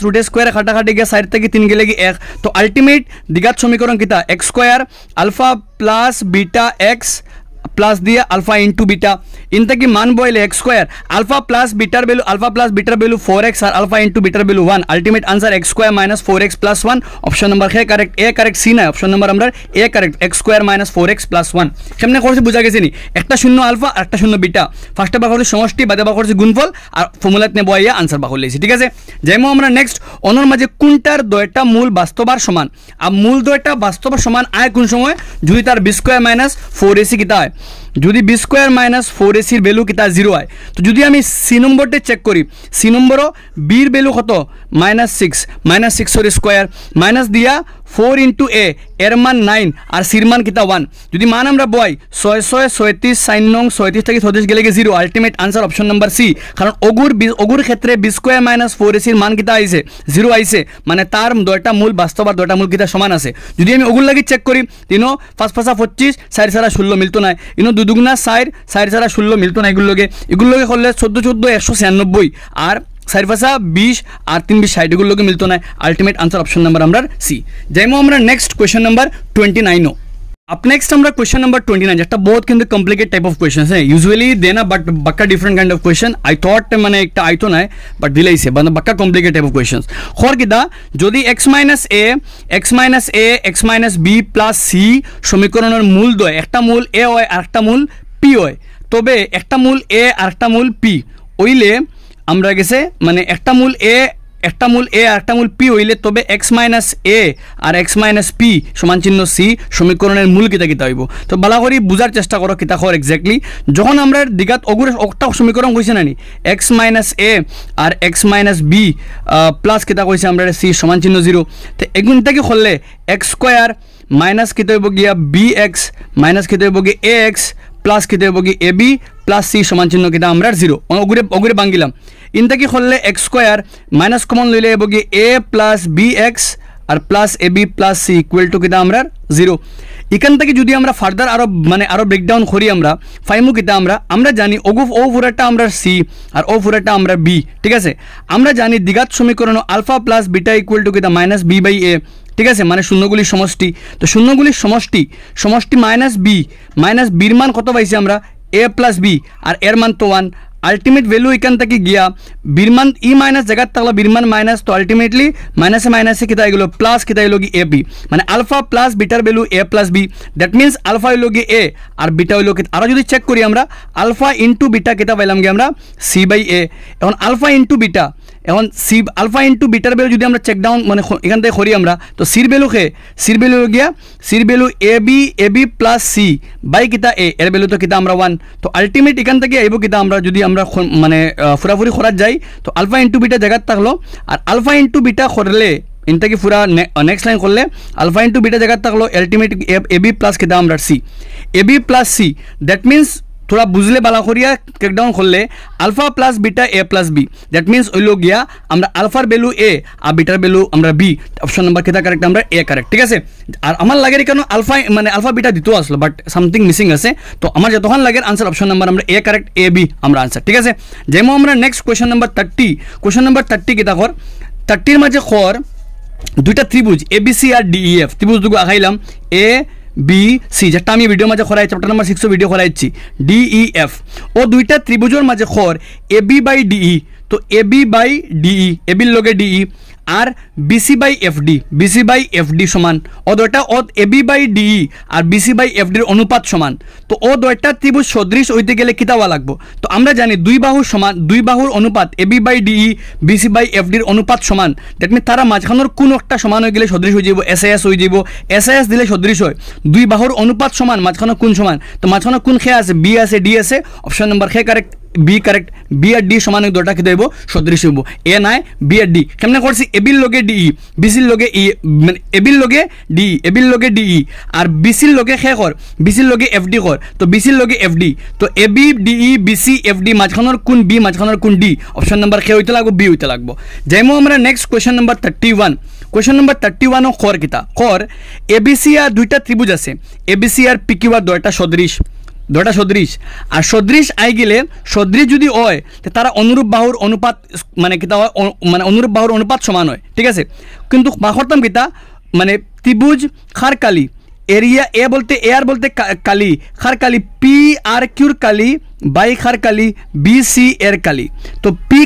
[SPEAKER 1] √² খাটাখাটি গিয়ে সাইড থেকে 3 গেলে কি 1 তো আলটিমেট দ্বিঘাত সমীকরণ কিতা x² alpha plus beta x plus দিয়ে আলফা ইনটু বিটা ইনটা কি মান বইলে x² আলফা প্লাস বিটার ভ্যালু 4x আর আলফা ইনটু বিটার value 1 ultimate answer x² - 4x + 1 option number হে কারেক্ট এ কারেক্ট সি না অপশন নাম্বার আমরা এ কারেক্ট x² - 4x + 1 কেমনে করছি বুঝা গেছে নি একটা শূন্য আলফা আর একটা শূন্য বিটা ফার্স্টে বা করছি সমষ্টি বাদে বা করছি গুণফল আর ফর্মুলাত নে বইয়া আনসার বা করলেছি ঠিক আছে যেমন আমরা নেক্সট অনর মাঝে কোনটার দুইটা মূল বাস্তবার সমান আর মূল দুইটা বাস্তবার সমান আয় কোন সময় যদি তার b² - 4ac কিতা হয় যদি b² - 4ac এর ভ্যালু কিতা 0 হয় তো যদি আমি সি নম্বরটা চেক করি সি নম্বরও b এর ভ্যালু কত -6 এর স্কয়ার মাইনাস দিয়া 4 * a এর মান 9 আর সির মান কিতা 1 যদি মান আমরা বই 6 6 37 sin 9 37 থেকে 36 গেলে 0 ultimate answer option number C কারণ অগুর ক্ষেত্রে b² - 4ac এর মান কিতা আইছে 0 আইছে মানে তার দুইটা মূল বাস্তব আর দুইটা মূল কিতা সমান আছে যদি আমি ওগুর লাগি চেক করি তিনো 5 5 25 4 4 16 মিলতো না ইনো 2 2 4 4 4 16 মিলতো না এগুলো লগে করলে 14 14 196 আর 4 5 20 আর 3 20 60 এগুলো লগে মিলতো না আলটিমেট আনসার অপশন নাম্বার আমরা সি যেমন আমরা নেক্সট কোশ্চেন নাম্বার 29 अब नेक्स्ट हमारा क्वेश्चन नंबर 29 একটা বহুত কিন্তু কমপ্লিকেট টাইপ অফ কোশ্চেন্স है यूजुअली देना बट बक्का different kind of question I thought মানে একটা আইতো না বাট দিলাইছে মানে Bokka complicate type of questions খর কিদা যদি x - b + c সমীকরণের মূল দয় একটা মূল a হয় আর একটা মূল p হয় তবে একটা মূল a আর একটা মূল p হইলে আমরা গেছে মানে একটা মূল a আর একটা মূল p হইলে তবে x - a আর x - p সমান চিহ্ন c সমীকরণের মূল কিতা হইব তো ভালো করে বুঝার চেষ্টা করো কিতা খর এক্স্যাক্টলি যখন আমরা দ্বিঘাত অগুর একটা সমীকরণ কইছে নানি x - a আর x - b প্লাস কিতা কইছে আমরা c সমান চিহ্ন 0 তো এগুনটা কি করলে x² মাইনাস কিতা হইব গিয়া bx মাইনাস কিতা হইব গিয়া ax প্লাস কিতা হইব গিয়া ab প্লাস c সমান চিহ্ন কিতা আমরা 0 অগুরে বাঙ্গিলাম ইনটা কি করলে x² মাইনাস কমন লইলে হইব গিয়া a প্লাস bx আর plus ab plus c equal to কিতা আমরা 0 এখান থেকে যদি আমরা ফার্দার আরো ব্রেকডাউন করি আমরা ফাইমু কিতা আমরা জানি ও পুরাটা আমরা c আর ও পুরাটা আমরা b ঠিক আছে আমরা জানি দ্বিঘাত সমীকরণ alpha plus beta equal to কিতা -b/a ঠিক আছে মানে শূন্যগুলির সমষ্টি তো শূন্যগুলির সমষ্টি মাইনাস বির মান কত পাইছি আমরা a প্লাস b আর এর মান তো 1 আলটিমেট ভ্যালু এখান থেকে গিয়া বির মান ই মাইনাস জায়গা থাকলে বির মান মাইনাস তো আলটিমেটলি মাইনাসে কিতা হইলো প্লাস কিতা হইলো কি ab মানে আলফা প্লাস বিটার value a plus b that means alpha হইলো কি a আর বিটা হইলো কি আর যদি চেক করি আমরা আলফা ইনটু বিটা কিতা পাইলাম কি আমরা c/a এখন আলফা ইনটু বিটা এখন সি আলফা ইন্টু বিটার ভ্যালু যদি আমরা চেক ডাউন মানে এখান থেকে করি আমরা, তো সির ভ্যালু সির ভ্যালু গিয়া সির value A B plus C by কিতা এ, এর ভ্যালু তো কিতা আমরা 1। তো আলটিমেট এখান থেকে আইব কিতা আমরা যদি আমরা মানে ফুরাফুরি করার যাই, তো আলফা ইন্টু বিটা জায়গাত থাকলো, আর আলফা ইন্টু বিটা করলে ইনটা কি পুরা নেক্সট লাইন করলে আলফা ইন্টু বিটা জায়গাত থাকলো আলটিমেট এ বি প্লাস কিতা আমরা C, A B plus C. That means थोड़ा बुझले बाला करिया क्रेकडाउन करले alpha plus beta A plus B, that means ओइलो गया আমরা আলফার ভ্যালু এ আর বিটার ভ্যালু আমরা বি, অপশন নাম্বার কেটা কারেক্ট আমরা এ কারেক্ট, ঠিক আছে। আর আমার লাগে কেন আলফা মানে আলফা বিটা দিতেও আসলো, বাট সামথিং মিসিং আছে, তো আমার যতক্ষণ লাগে আনসার অপশন নাম্বার আমরা এ কারেক্ট এ বি আমরা আনসার, ঠিক আছে। যেমন আমরা next question number 30, question number 30 কেটা কর 30 মাঝে কর দুইটা ত্রিভুজ A B C R D E F, ত্রিভুজ দুটো আঁকাইলাম এ বি সি, যেটা আমি ভিডিও মাঝে করাই চ্যাপ্টার নাম্বার 6 ভিডিও করাইছি ডি ই এফ, ও দুইটা ত্রিভুজের মাঝে খর এ বি বাই ডিই, তো A B by DE A বির লগে ডিই আর বিসি বাই এফ ডি সমান, ও দুইটা ও এ বি বাই ডিই আর বিসি বাই এফ ডির অনুপাত সমান, তো ও দুইটা ত্রিভুজ সদৃশ হইতে গেলে কি দেওয়া লাগবে, তো আমরা জানি দুই বাহুর সমান, দুই বাহুর অনুপাত A B by DE BC by F ডির অনুপাত সমান, দ্যাট মিন তারা মাঝখানোর কোন একটা সমান হয়ে গেলে সদৃশ হয়ে যাব, এস হয়ে যাব, এস দিলে সদৃশ হয়, দুই বাহুর অনুপাত সমান মাঝখানোর কোন সমান, তো মাঝখানোর কোন খে আছে বি আছে ডি আছে, অপশন নাম্বার খে কারেক্ট বি কারেক্ট, বি আর ডি সমান দুটা কি দেব সদৃশ হইব, এ নাই বি আর ডি কেমনে করছি এ বির লগে ডিই বিসির লগে ই মানে এ বির লগে ডিই এ বির লগে ডিই আর বিসির লগে খে কর বিসির লগে এফ ডি কর, তো বিসির লগে এফ ডি, তো A B DE BC F D মাঝখানোর কোন বি মাঝখানোর কোন ডি, অপশন নাম্বার খে হইতে লাগবো বি হইতে লাগবো। যেমন আমরা next question number 31, question number 31 কর কিতা কর এবিসি আর দুইটা ত্রিভুজ আছে এবিসি আর পিকিউ আর দুইটা সদৃশ আর সদৃশ আই গেলে সদৃশ যদি হয় তারা অনুরূপ বাহুর অনুপাত মানে কিতা হয় মানে অনুরূপ বাহুর অনুপাত সমান হয়, ঠিক আছে। কিন্তু করতাম কিতা মানে ত্রিভুজ খার কালি এরিয়া এ বলতে এ আর বলতে কালি খার কালি পি আর কিউর কালি বাই খার কালি বি সি এর কালি, তো পি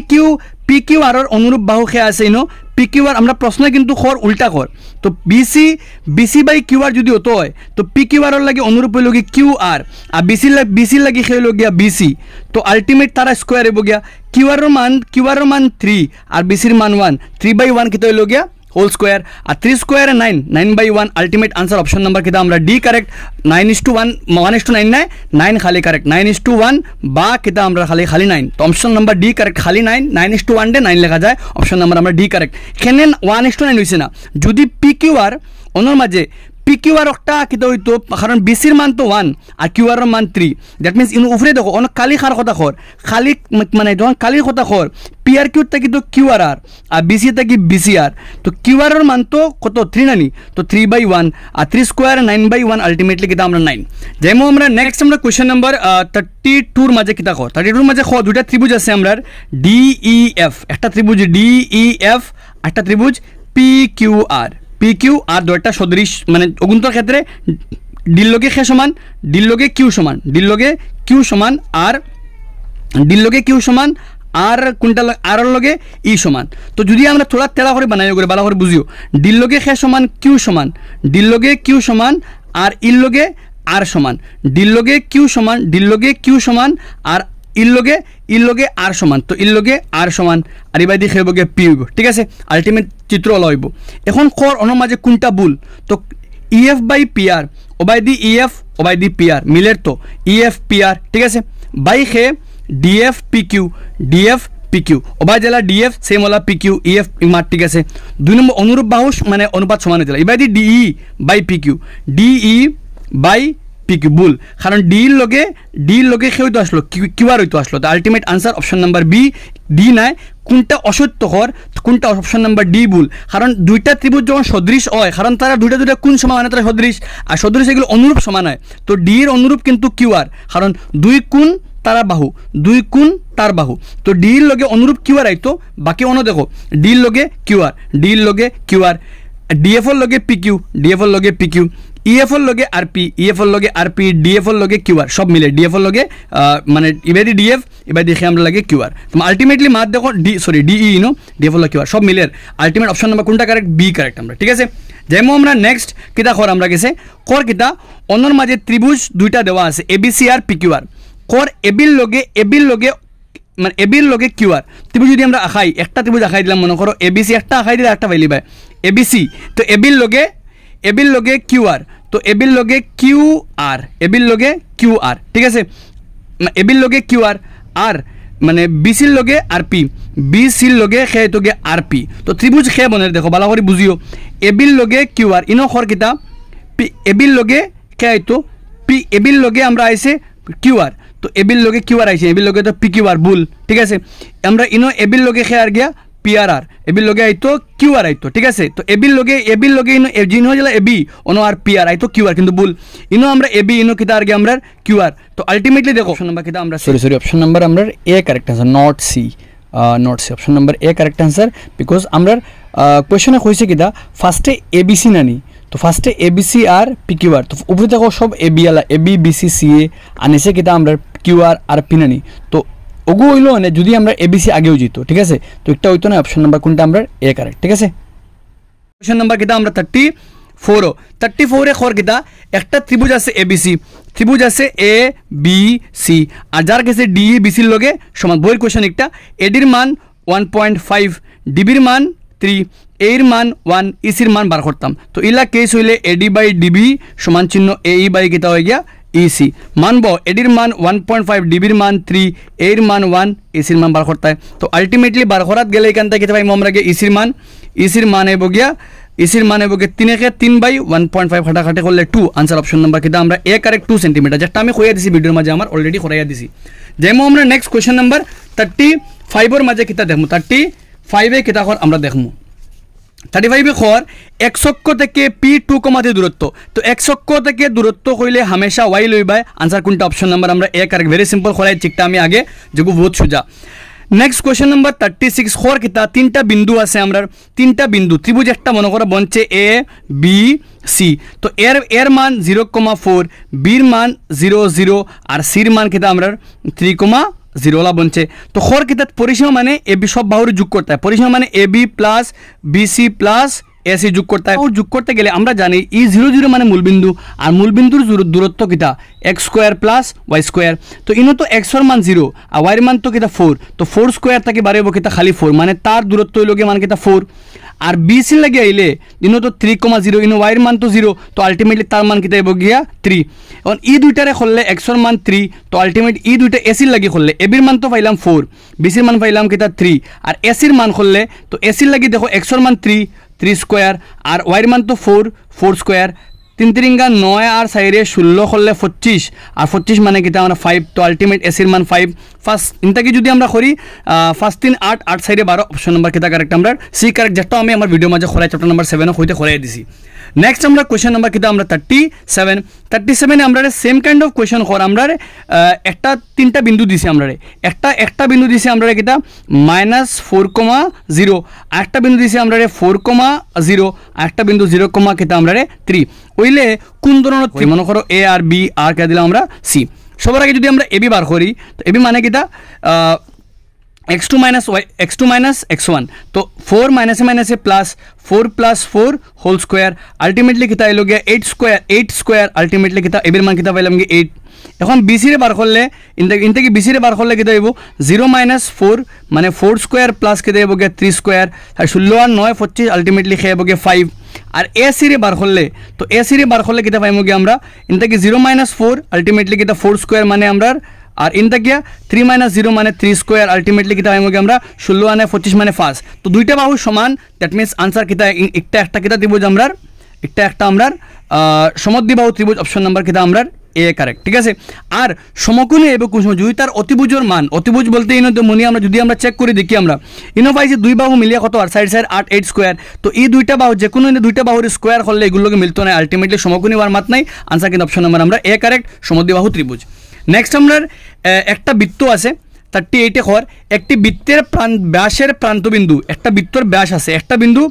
[SPEAKER 1] কিউ আর অনুরূপ বাহু খে আছে ইনো পি কিউ আর আমরা প্রশ্ন কিন্তু খর উল্টা কর, তো বিসি বাই কিউ আর যদি হতো হয় তো পি কিউ আর লাগে অনুরূপ হইল গিয়ে কিউ আর বিসির লাগে খেয়ে গিয়া বিসি, তো আলটিমেট তারা স্কোয়ার হইব গিয়া কিউ আর মান 3 আর বিসির মান 1, 3/1 কিতা হইল গিয়া হোল স্কোয়ার আর 3 square 9/1, ultimate answer option number কিতা আমরা ডি কারেক্ট 9:1 1:9 নাই 9 খালি কারেক্ট 9:1 বা কিতা আমরা খালি 9, তো অপশন নাম্বার ডি কারেক্ট খালি 9:1 ডে 9 লেখা যায়, অপশন নাম্বার আমরা ডি কারেক্ট। এখানে 1:9 হয়েছে না, যদি পি কিউ আর অন্যর মাঝে পি কিউ আর একটা কিতা হইতো কারণ বিসির মান তো 1 আর কিউ আর মান 3, দ্যাট মিনস ইন উপরে দেখো অনেক কালি খার কথা খর খালি মানে যখন কালির কথা খর পি আর কিউর থাকি তো কিউ আর আর বিসি থাকি বিসি আর, তো কিউ আর মান তো কত 3 নানি, তো 3/1 আর 3 স্কোয়ার 9/1 আলটিমেটলি কিতা আমরা 9। যেমন আমরা নেক্সট আমরা কোয়েশ্চন নাম্বার 32 মাঝে কিতা খর 32 মাঝে খ দুইটা ত্রিভুজ আছে আমরা ডি ই এফ, একটা ত্রিভুজ ডি ই এফ একটা ত্রিভুজ পি কিউ আর আর দুইটা সদৃশ মানে অগুন্তর ক্ষেত্রে ডির লগে খে সমান ডির লগে কিউ সমান আর ডির লগে কিউ সমান আর কোনটা আর লগে ই সমান, তো যদি আমরা থোড়া তেড়া করে বানাই করে ভালো করে বুঝিও ডির লগে খে সমান কিউ সমান ডির লগে কিউ সমান আর ইর লগে আর সমান ডির লগে কিউ সমান আর ইর লগে আর সমান, তো ইর লগে আর সমান আর এবার দিয়ে খেয়ে পি হইব, ঠিক আছে। আলটিমেট চিত্র হল হইব। এখন কর অন্য মাঝে কোনটা ভুল, তো ইএফ বাই পি আর ওবাই দি ইএফ ওবাই দি পি আর মিলের তো ইএফ পি আর, ঠিক আছে, বাই খে ডিএফ পি কিউ ওবাই জেলা ডিএফ সেম হলা পি কিউ ইএফ মার, ঠিক আছে। 2 নম্বর অনুরূপ বাহু মানে অনুপাত সমান হয়েছিল এবার দি ডিই বাই পি কিউ ভুল, কারণ ডির লগে সে হইতো আসলো কিউ আর হইতো আসলো, তো ultimate answer option number B D নাই। কোনটা অসত্যকর কোনটা অপশন নাম্বার ডি ভুল, কারণ দুইটা ত্রিভুজ যখন সদৃশ হয় কারণ তারা দুইটা কোন সমান মানে তারা সদৃশ আর সদৃশ এগুলো অনুরূপ সমান হয়, তো ডি এর অনুরূপ কিন্তু কিউ আর কারণ 2 কোণ তারা বাহু 2 কোণ তার বাহু, তো ডির লগে অনুরূপ কিউ আর আইতো বাকি অন্য দেখো ডির লগে কিউ আর ডিএফ এর লগে পি কিউ ইএফ এর লগে আরপি ডিএফ এর লগে কিউ আর সব মিলে ডিএফ এর লগে মানে এবারে ডিএফ এবার দেখে আমরা লাগে কিউ আর, তো আলটিমেটলি মাত দেখো ডিই নো ডিএফ এর লগে কিউ আর সব মিলে আলটিমেট অপশন নাম্বার কোনটা কারেক্ট বি কারেক্ট আমরা, ঠিক আছে। যেমন আমরা নেক্সট কিতা কর আমরা গেছে কর কিতা অন্যর মাঝে ত্রিভুজ দুইটা দেওয়া আছে এবিসি আর পিকিউ আর, কর এবির লগে মানে এবির লগে কিউআর ত্রিভুজ যদি আমরা আঁকাই একটা ত্রিভুজ আঁকাই দিলাম মনে করো এবিসি একটা আঁকাই দিলে একটা পাইলি ভাই এবিসি তো এবির লগে কিউআর তো এবির লগে কিউআর ঠিক আছে এবির লগে কিউআর আর মানে বিসির লগে আর পি বিসির লগে খে তো গে আর পি তো ত্রিভুজ খে বনের দেখো ভালো করে বুঝিও এবির লগে কিউআর ইনো খর কিতা পি এবির লগে খে আইতো পি এবির লগে আমরা আইছে কিউআর তো এবির লগে কিউআর আইছে এবির লগে তো পি কিউআর বুল ঠিক আছে আমরা ইনো এবির লগে খে আর গিয়া পিআরআর এবির লগে আইতো কিউআর আইতো ঠিক আছে তো এবির লগে ইনো জিন হয়ে গেল এবি অনো আর পিআর আইতো কিউআর কিন্তু ভুল ইনো আমরা এবি ইনো কিতা আর গিয়া আমরা কিউআর তো আলটিমেটলি দেখো অপশন নাম্বার কিতা আমরা সরি অপশন নাম্বার আমরা A correct answer not C option number A correct answer because আমরা কোয়েশনে কইছে কিতা ফার্স্টে এবিসি নানি তো ফার্স্টে এবিসি আর পিকিউআর তো উপরে দেখো সব এবিএলা এবি বিসি সিএ আনিছে কিতা আমরা কিউআর আর পি নানি তো ওগু হইলো মানে যদি আমরা এবিসি আগেও যেত ঠিক আছে তো একটা হইতো না অপশন নাম্বার কোনটা আমরা এ কারেক্ট ঠিক আছে কোশ্চেন নাম্বার কিতা আমরা 34 এ খর কিতা একটা ত্রিভুজ আছে এবিসি ত্রিভুজ আছে এ বি সি আর যার কাছে ডি বিসির লগে সমান বইয়ের কোশ্চেন একটা এডির মান 1.5 ডিবির মান 3 এর মান 1 ইসির মান বার করতাম তো ইলা কেস হইলে এডি বাই ডিবি সমান চিহ্ন এই বাই কিতা হয়ে গিয়া ইসি মানব এডির মান 1.5 ডিবির মান 3 এর মান 1 ইসির মান বার করতে হয় তো আলটিমেটলি বার করাত গেলে এখান থেকে কিতা পাইমু আমরা ইসির মান হইব গিয়া ইসির মান হইব গিয়া 3 কে 3 বাই 1.5 কাটাকাটি করলে 2 আনসার অপশন নাম্বার কিতা আমরা এ কারেক্ট 2 সেন্টিমিটার যেটা আমি কইয়া দিছি ভিডিওর মাঝে আমার অলরেডি করাইয়া দিছি যেমন আমরা নেক্সট কোশ্চেন নাম্বার 35 এর মাঝে কিতা দেখমু 35 এ কিতা কর আমরা দেখমু 35 খর x অক্ষ থেকে P2, দূরত্ব তো x অক্ষ থেকে দূরত্ব কইলে হামেশা y লইবাই আনসার কোনটা অপশন নাম্বার আমরা এ কারেক্ট ভেরি সিম্পল করাই চিকটা আমি আগে যেগু বহুত সোজা নেক্সট কোশ্চেন নাম্বার 36 খর কিতা তিনটা বিন্দু আছে আমরা তিনটা বিন্দু ত্রিভুজ একটা মনে করো বনছে এ বি সি তো এর মান 0,4 বির মান 0,0 আর সির মান কিতা আমরা 3,0 বনছে তো খর কিতা পরিসীমা মানে এবি সব বাহুর যোগ করতে হয় পরিসীমা মানে AB plus BC plus AC যোগ করতে হয় যোগ করতে গেলে আমরা জানি ই 0,0 মানে মূলবিন্দু আর মূলবিন্দুর দূরত্ব কিতা x square plus y square তো ইনো তো x এর মান 0 আর y এর মান তো কিতা 4 তো 4 স্কয়ার থেকে বাড়াইব কিতা খালি 4 মানে তার দূরত্ব হইল মান কিতা 4 আর বিসি লাগি আইলে ইনো তো 3,0 ইনো y এর মান তো 0 তো আলটিমেটলি তার মান কিতা হইব গিয়া 3 এখন ই দুইটারে করলে x এর মান 3 তো আলটিমেট ই দুইটা এসি লাগি করলে এবির মান তো পাইলাম 4 বিসির মান পাইলাম কিতা 3 আর এসির মান করলে তো এসির লাগি দেখো x এর মান 3 স্কয়ার আর y এর মান তো 4 স্কয়ার 3 3 9 আর 4 16 করলে 25 আর 25 মানে কিতা আমরা 5 তো আলটিমেট এসির মান 5 ফার্স্ট ইনটাকে যদি আমরা করি 5 3 8 8 4 12 অপশন নাম্বার কিতা কারেক্ট আমরা সি কারেক্ট যেটা আমি আমার ভিডিও মাঝে খরাই চ্যাপ্টার নাম্বার 7 হইতে খরাই দিছি নেক্সট আমরা কোশ্চেন নাম্বার কিতা আমরা 37 আমরা সেম কাইন্ড অফ কোশ্চেন কর আমরা একটা তিনটা বিন্দু দিছি আমরা একটা বিন্দু দিছি আমরা কিতা -4,0 আর একটা বিন্দু দিছি আমরা 4,0 আর একটা বিন্দু 0, কিতা আমরা 3 ওইলে কোন ধরনের মনে করো এ আর বি আর কে দিলাম আমরা সি সবার আগে যদি আমরা এবি বার করি তো এবি মানে কিতা x2 minus y x2 minus x1 तो 4 minus minus plus 4 plus 4 whole square ultimately कितना आइलो गया 8 square ultimately कितना एबिर मान कितना पाइलाम गया 8 এখন BC রে বার করলে ইনতে কি BC রে বার করলে কিতা হইব 0 minus 4 মানে 4 স্কয়ার প্লাস কিতা হইব গয়া 3 স্কয়ার আর 16 আর 9 25 আলটিমেটলি খাইব গয়া 5 আর AC রে বার করলে তো AC রে বার করলে কিতা পাইমু গয়া আমরা ইনতে কি 0 minus 4 আলটিমেটলি কিতা 4 স্কয়ার মানে আমরা আর ইনটা কিয়া 3 minus 0 মানে 3 স্কয়ার আলটিমেটলি কিতা পাইমু গয়া আমরা 16 আর 25 মানে 5 তো দুইটা বাহু সমান দ্যাট মিন্স আনসার কিতা একটা কিতা দিব আমরা একটা আমরা সমদ্বিবাহু ত্রিভুজ অপশন নাম্বার কিতা আমরা এ কারেক্ট ঠিক আছে আর সমকোণী এবং কুসম যদি তার অতিভুজের মান অতিভুজ বলতে ইনো তো মনি আমরা যদি আমরা চেক করে দেখি আমরা ইনো পাইছি দুই বাহু মিলিয়ে কত আর সাইড 8 স্কয়ার তো এই দুইটা বাহু যে কোনো দুইটা বাহুর স্কয়ার করলে এগুলোকে মিলতো না আলটিমেটলি সমকোণী হওয়ার মাত নাই আনসার কিন্তু অপশন নাম্বার আমরা এ কারেক্ট সমদ্বিবাহু ত্রিভুজ নেক্সট আমরা একটা বৃত্ত আছে 38 এ খর একটি বৃত্তের ব্যাসের প্রান্তবিন্দু একটা বৃত্তর ব্যাস আছে একটা বিন্দু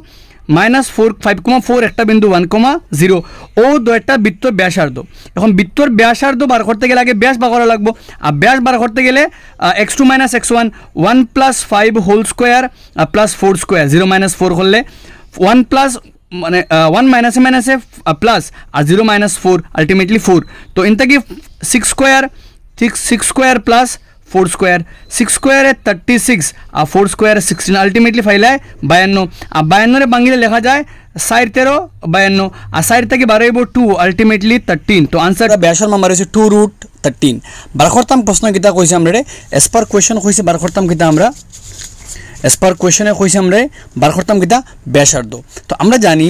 [SPEAKER 1] -5,4 একটা বিন্দু 1,0 ও দুইটা বৃত্তর ব্যাসার্ধ এখন বৃত্তর ব্যাসার্ধ বার করতে গেলে আগে ব্যাস বার করা লাগবে আর ব্যাস বার করতে গেলে x2 - x1 1 + 5 whole square plus 4 square 0 - 4 করলে 1 প্লাস মানে 1 মাইনাসে প্লাস আর 0 - 4 আলটিমেটলি 4 তো ইনটা কি 6 স্কয়ার প্লাস 4 স্কোয়ার 6 স্কোয়ারে 36 আর 4 স্কোয়ারে 16 আলটিমেটলি ফাইলায় 52 আর 52 বাঙিলে লেখা যায় 4 13 52 আর 4 থেকে 12 হইব 2 আলটিমেটলি 13 তো আনসার ব্যাসর নাম্বার হচ্ছে 2√13 বার করতাম প্রশ্ন কিতা কইছে আমরা এস পার কোয়েশ্চন কইছে বার করতাম কিতা আমরা এস পার কোয়েশনে কইছে আমরা বার করতাম কিতা ব্যাসার্ধ তো আমরা জানি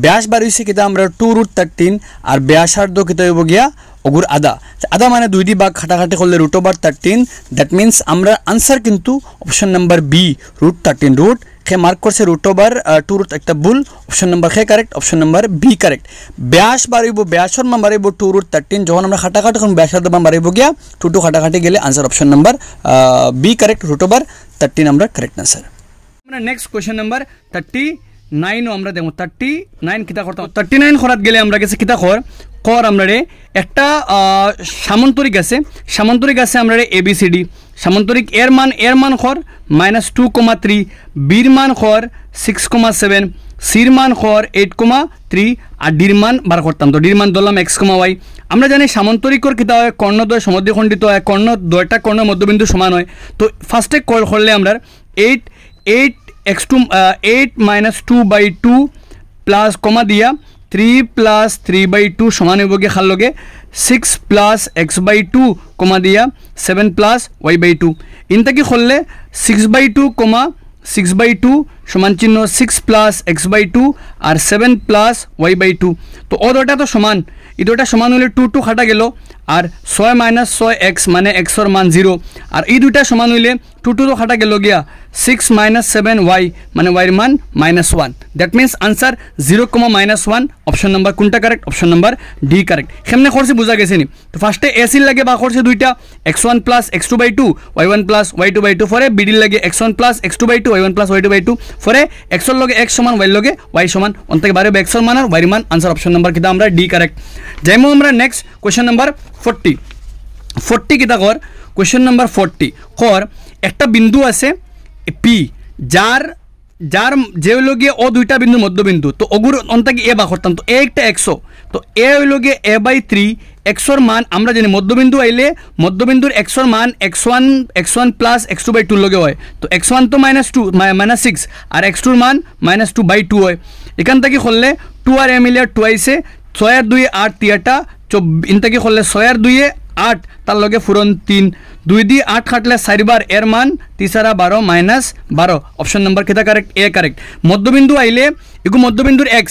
[SPEAKER 1] ব্যাস বার হইছে কিতা আমরা 2√13 আর ব্যাসার্ধ কিতা হইব গিয়া অগুর আধা আধা মানে 2 দি ভাগ খাটাখাটি করলে √13 দ্যাট মিন্স আমরা আনসার কিন্তু অপশন নাম্বার বি √13 রুট খে মার্ক করছে √2 একটা ভুল অপশন নাম্বার খে correct option number B correct ব্যাস বাড়িব ব্যাসর মান বাড়িব 2√13 যখন আমরা খাটাখাটি করব ব্যাসার্ধ মান বাড়িব গিয়া 2 খাটাখাটি গেলে answer option number B correct √13 আমরা কারেক্ট আনসার আমরা নেক্সট কোশ্চেন নাম্বার 39 আমরা দেখো 39 কিতা করতে 39 করাত গেলে আমরা গেছে কিতা কর আমরা রে একটা সামান্তরিক আছে আমরা রে এবিসিডি সামান্তরিক এর মান খর -2,3 বির মান খর 6,7 সির মান খর 8,3 আর ডির মান বার করতাম তো ডির মান ধরলাম x, y আমরা জানি সামান্তরিকর কিতা হয় কর্ণদ্বয় সমদ্বিখণ্ডিত হয় দুইটা কর্ণ মধ্যবিন্দু সমান হয় তো ফার্স্টে করলে আমরা 8 -2/2 প্লাস কমা দিয়া 3 + 3/2 সমান হইব গিয়ে খার লগে 6 + x/2 কমা দিয়া 7 + y/2 ইনটা কি করলে 6/2 6/2 সমান চিহ্ন 6 + x/2 আর 7 + y/2 তো ও দুটা তো সমান এই দুটা সমান হলে 2 খাটা গেল আর 6 - 6x মানে x এর মান 0 আর এই দুটা সমান হইলে 2 তো খাটা গেল গিয়া 6 - 7y মানে y এর মান -1 that means answer 0,-1 option number কোনটা correct option number D correct কেমনে করছে বোঝা গেছে নি তো ফার্স্টে এসির লাগে বা করছে দুইটা x1 + x2/2 y1 + y2/2 পরে বিডির লাগে x1 + x2/2 y1 + y2/2 পরে x এর লগে x সমান y এর লগে y সমান অন থেকে বাইরে x এর মান আর y এর মান আনসার অপশন নাম্বার কিটা আমরা ডি কারেক্ট যাইমু আমরা নেক্সট কোশ্চেন নাম্বার 40 কিতা কর কোশ্চেন নাম্বার 40 কর একটা বিন্দু আছে পি যার যে হইল গিয়ে ও দুইটা বিন্দু মধ্যবিন্দু তো ওগুর অন্তাকে এ বা করতাম তো এ একটা 100 তো এ হইল গিয়ে a/3 x-এর মান আমরা জানি মধ্যবিন্দু আইলে মধ্যবিন্দুর x-এর মান x1 + x2/2 লগে হয় তো x1 তো -6 আর x2 মান -2/2 হয় এখান থেকে করলে 2 আর a মিলে 2 আইছে 6 আর 2 8 3টা 24 ইন থেকে করলে 6 আর 2 8 তার লগে ফুরন 3 2 দিয়ে 8 কাটলে 4 বার এর মান 3 * 12 -12 অপশন নাম্বার কিটা কারেক্ট এ কারেক্ট মধ্যবিন্দু আইলে এগু মধ্যবিন্দুর x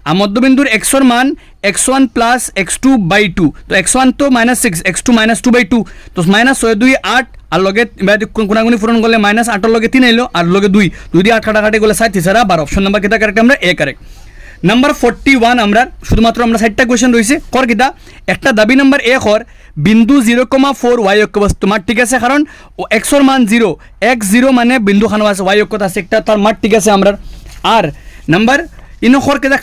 [SPEAKER 1] আর মধ্যবিন্দুর x এর মান x1 + x2/2 তো x1 তো -6 x2 -2/2 তো -6 2 8 আর লগে কোনাগুনি ফুরন করলে -8 এর লগে 3 আইলো আর লগে 2 দিয়ে 8 কাটাকাটি করলে 4 3 * 12 অপশন নাম্বার কিটা কারেক্ট আমরা এ কারেক্ট নাম্বার 41 আমরা শুধুমাত্র আমরা 60টা কোশ্চেন রইছে কর কিটা একটা দাবি নাম্বার এ কর বিন্দু 0,4 y অক্ষ বস্তু মাঠ ঠিক আছে কারণ x এর মান 0 x 0 মানে বিন্দু খানো আছে y অক্ষত আছে একটা তার মাঠ ঠিক আছে আমরা আর নাম্বার ইনো কর কিটা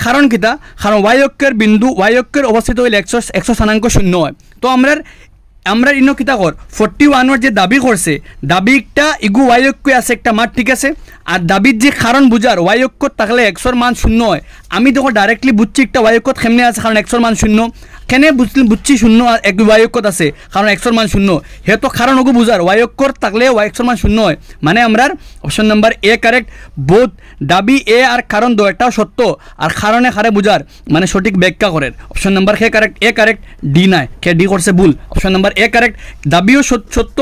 [SPEAKER 1] কারণ y অক্ষের বিন্দু y অক্ষের অবস্থিত হইলে x স্থানাঙ্ক 0 হয় তো আমরা ইনো কিতা কর 41 এর যে দাবি করছে দাবিটা ইগু y অক্ষে আছে একটা মাঠ ঠিক আছে আর দাবির যে কারণ বুঝার y অক্ষ থাকলে x এর মান 0 হয় আমি দেখো ডাইরেক্টলি বুঝছি একটা y অক্ষ কেমনে আছে কারণ x এর মান 0 কেনে বুঝছি 0 আর এক y অক্ষ আছে কারণ x এর মান 0 হে তো কারণ ওগু বুঝার y অক্ষ থাকলে y এর মান 0 হয় মানে আমরা option number A correct both দাবি এ আর কারণ দুইটাও সত্য আর কারণে হারে বুঝার মানে সঠিক ব্যাখ্যা করে option number K correct A correct D নাই কে ডি করছে ভুল অপশন নাম্বার এ কারেক্ট দাবিও সত্য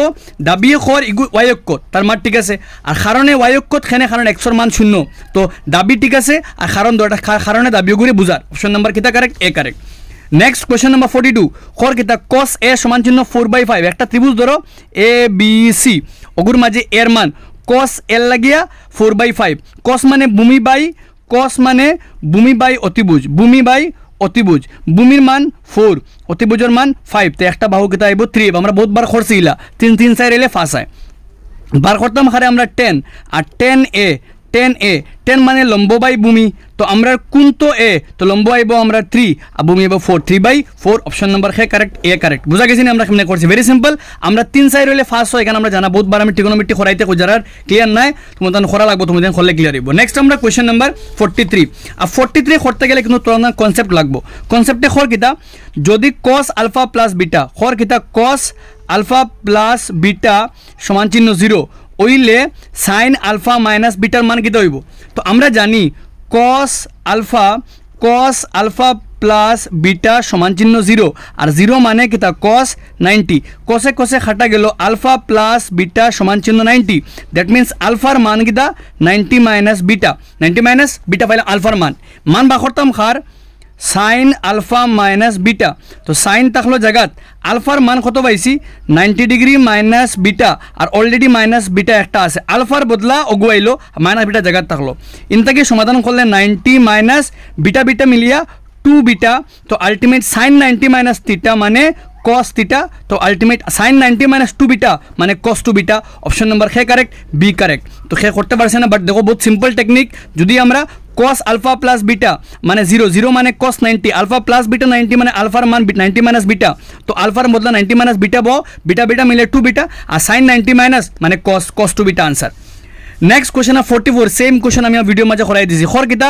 [SPEAKER 1] দাবিও খর ইগু y অক্ষ তার মান ঠিক আছে আর কারণে y অক্ষ কেনে কারণ x এর মান 0 তো দাবি ঠিক আছে আর কারণ দুইটা কারণে দাবিও গুলি বুঝার অপশন নাম্বার কিটা correct A correct next question number 42 কর কিতা cos a সমান চিহ্ন 4/5 একটা ত্রিভুজ ধরো a b c ওগুর মাঝে এর মান cos l লাগিয়া 4/5 cos মানে ভূমি বাই অতিভুজ ভূমির মান 4 অতিভুজের মান 5 তো একটা বাহু কিতা আইব 3 আমরা বহুতবার করছিলা 3 4 এলে ফাঁস হয় বার করতাম হারে আমরা 10 আর 10a 10a 10 মানে লম্ব বাই ভূমি তো আমরা কোন তো a তো লম্ব আইবো আমরা 3 আর ভূমি আইবো 4 3/4 অপশন নাম্বার হে কারেক্ট এ কারেক্ট বুঝা গেছে না আমরা কেমনে করছি ভেরি সিম্পল আমরা 3 সাইড হইলে ফার্স্ট হয় এখানে আমরা জানা বহুতবার আমি ট্রিগোনোমেট্রি করাইতে কইজারার ক্লিয়ার নাই তোমাদের করা লাগবে তোমাদের করলে ক্লিয়ার হইব নেক্সট আমরা কোশ্চেন নাম্বার 43 আর 43 করতে গেলে কিন্তু তোর কনসেপ্ট লাগবে কনসেপ্টে খর কিতা যদি cos আলফা প্লাস বিটা খর কিতা cos আলফা প্লাস বিটা সমান চিহ্ন 0 ওইলে সাইন আলফা মাইনাস বিটার মান কিতা হইব তো আমরা জানি cos আলফা প্লাস বিটা সমান চিহ্ন 0 আর 0 মানে কিতা cos 90 cosে cosে খাটা গেল আলফা প্লাস বিটা সমান চিহ্ন 90 দ্যাট মিন্স আলফার মান কিতা 90 মাইনাস বিটা পাইলে আলফার মান বা করতাম খার সাইন আলফা মাইনাস বিটা তো সাইন থাকলো জায়গাত আলফার মান কত পাইছি 90 ডিগ্রি মাইনাস বিটা আর অলরেডি মাইনাস বিটা একটা আছে আলফার বদলা অগুয়াইলো মাইনাস বিটা জায়গাত থাকলো ইনটাকে সমাধান করলে 90 মাইনাস বিটা মিলিয়া 2 বিটা তো আলটিমেট সাইন 90 মাইনাস থিটা মানে cos থিটা তো আলটিমেট সাইন 90 মাইনাস 2 বিটা মানে cos 2 বিটা অপশন নাম্বার হে কারেক্ট বি কারেক্ট তো হে করতে পারছে না বাট দেখো বহুত সিম্পল টেকনিক যদি আমরা cos আলফা প্লাস বিটা মানে 0 মানে cos 90 আলফা প্লাস বিটা 90 মানে আলফার মান 90 মাইনাস বিটা তো আলফার বদলা 90 মাইনাস বিটা বিটা মিলে 2 বিটা আর সাইন 90 মাইনাস মানে cos 2 beta answer next question 44 same question আমি ভিডিও মাঝে করাই দিছি খর কিতা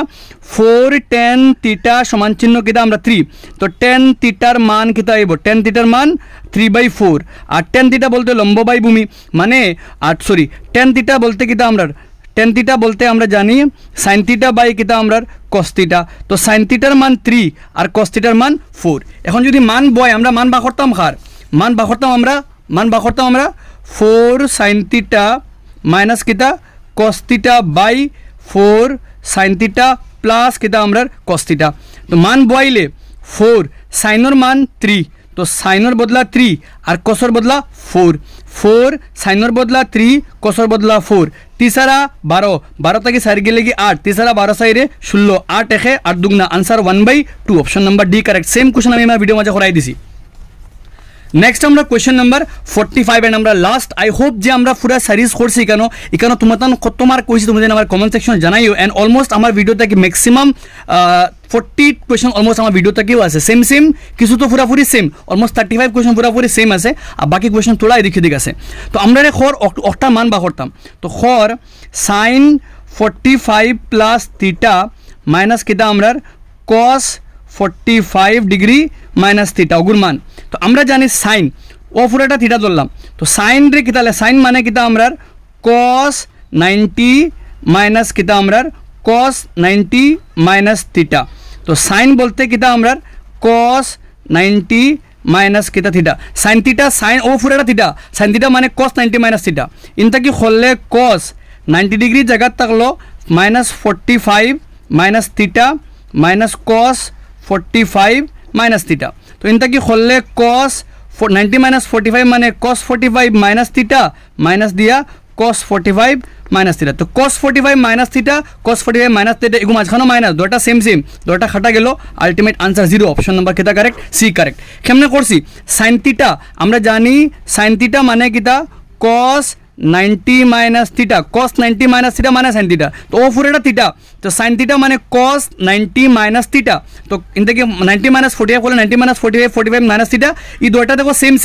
[SPEAKER 1] 4 tan থিটা সমান চিহ্ন কিতা আমরা 3 তো tan থিটার মান কিতা আইবো tan থিটার মান 3/4 আর tan থিটা বলতে লম্ব বাই ভূমি মানে সরি tan থিটা বলতে কিতা আমরা tan থিটা বলতে আমরা জানি sin থিটা বাই কিতা আমরা cos থিটা তো sin থিটার মান 3 আর cos থিটার মান 4 এখন যদি মান বয় আমরা মান বা করতাম খার মান বা করতাম আমরা 4 sin থিটা মাইনাস কিতা cos theta by 4 sin theta plus किता हमरा cos theta तो मान बोइले 4 साइनर मान 3 तो साइनर बदला 3 और cosर बदला 4 साइनर बदला 3 cosर बदला 4 तीसरा 12 तक सारी गेलेगी 8 तीसरा 12 साइरे 16 8 एखे 8 दुगना answer 1/2 option number D correct same question আমি ভিডিও মাঝে করাই দিছি नेक्स्ट আমরা क्वेश्चन नंबर 45 এন্ড আমরা লাস্ট আই হোপ যে আমরা পুরো সিরিজ করছি কেন তোমাদের কত মার্ক কইছি তোমাদের আমার কমেন্ট সেকশন জানাইও এন্ড অলমোস্ট আমার ভিডিওটা কি ম্যাক্সিমাম 40 क्वेश्चन অলমোস্ট আমার ভিডিওটা কিও আছে সেম কিছু তো পুরোপুরি সেম অলমোস্ট 35 क्वेश्चन পুরোপুরি সেম আছে আর বাকি क्वेश्चन थोड़ा এদিক আছে তো আমরা রে খর অক্টা মান বা করতাম তো খর sin 45 প্লাস থিটা মাইনাস কিটা আমরা cos 45 ডিগ্রি মাইনাস থিটা ওগুর মান তো আমরা জানি সাইন ও পুরোটা থিটা ধরলাম তো সাইন রে কিতালে সাইন মানে কিতা আমরা cos 90 মাইনাস কিতা আমরা cos 90 মাইনাস থিটা তো সাইন বলতে কিতা আমরা cos 90 মাইনাস কিতা থিটা সাইন থিটা সাইন ও পুরোটা থিটা সাইন থিটা মানে cos 90 মাইনাস থিটা ইনটা কি হলে cos 90 ডিগ্রি জায়গা থাকলো -45 minus theta minus cos 45 minus theta तो इनता की खोलले cos 90 माइनस 45 माने cos 45 माइनस थीटा माइनस दिया cos 45 माइनस थीटा तो cos 45 minus theta cos 45 minus theta एगो माঝখানো माइनस দুটো সেম দুটো খাটা গেল আলটিমেট आंसर 0 অপশন নাম্বার কিটা কারেক্ট সি কারেক্ট কেমনে করছি sin থিটা আমরা জানি sin থিটা মানে কিটা cos 90 minus theta cos 90 minus theta माने sin थीटा तो वो पूरा थीटा तो sin थीटा माने cos 90 माइनस थीटा तो इनके 90 माइनस 45 बोले 90 माइनस 45 माइनस थीटा ये दोटा देखो सेम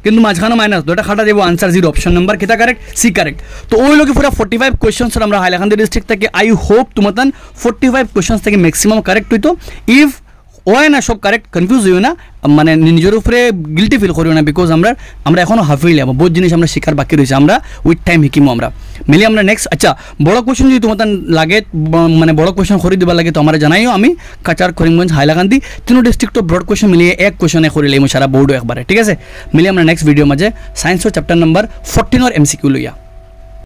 [SPEAKER 1] किंतु माझखाना माइनस दोटा खाटा देबो आंसर 0 ऑप्शन नंबर किता करेक्ट सी करेक्ट तो ওই লোকে পুরো 45 क्वेश्चंस আমরা হাইলাকান্দি ডিস্ট্রিক্ট থেকে আই হোপ তোমাতন 45 क्वेश्चंस থেকে ম্যাক্সিমাম কারেক্ট হইতো ইফ ওই না সব কারেক্ট কনফিউজ হইও না মানে নিজের উপরে গিল্টি ফিল করিও না বিকজ আমরা এখনো হাফিল যাব বহুত জিনিস আমরা শিকার বাকি রয়েছে আমরা উইথ টাইম শিকিমো আমরা মিলি আমরা নেক্সট আচ্ছা বড় কোশ্চেন যদি তোমাদের লাগে মানে বড় কোশ্চেন করে দিবা লাগে তো আমরা জানাইও আমি কাচার করিমগঞ্জ হাইলাকান্দি তিনো ডিস্ট্রিক্ট ব্রড কোশ্চেন মিলিয়ে এক কোশ্চেনে করে লইমু সারা বোর্ড একবারে ঠিক আছে মিলি আমরা নেক্সট ভিডিও মাঝে সায়েন্সের চ্যাপ্টার নাম্বার 14 এর এমসিকিউ লইয়া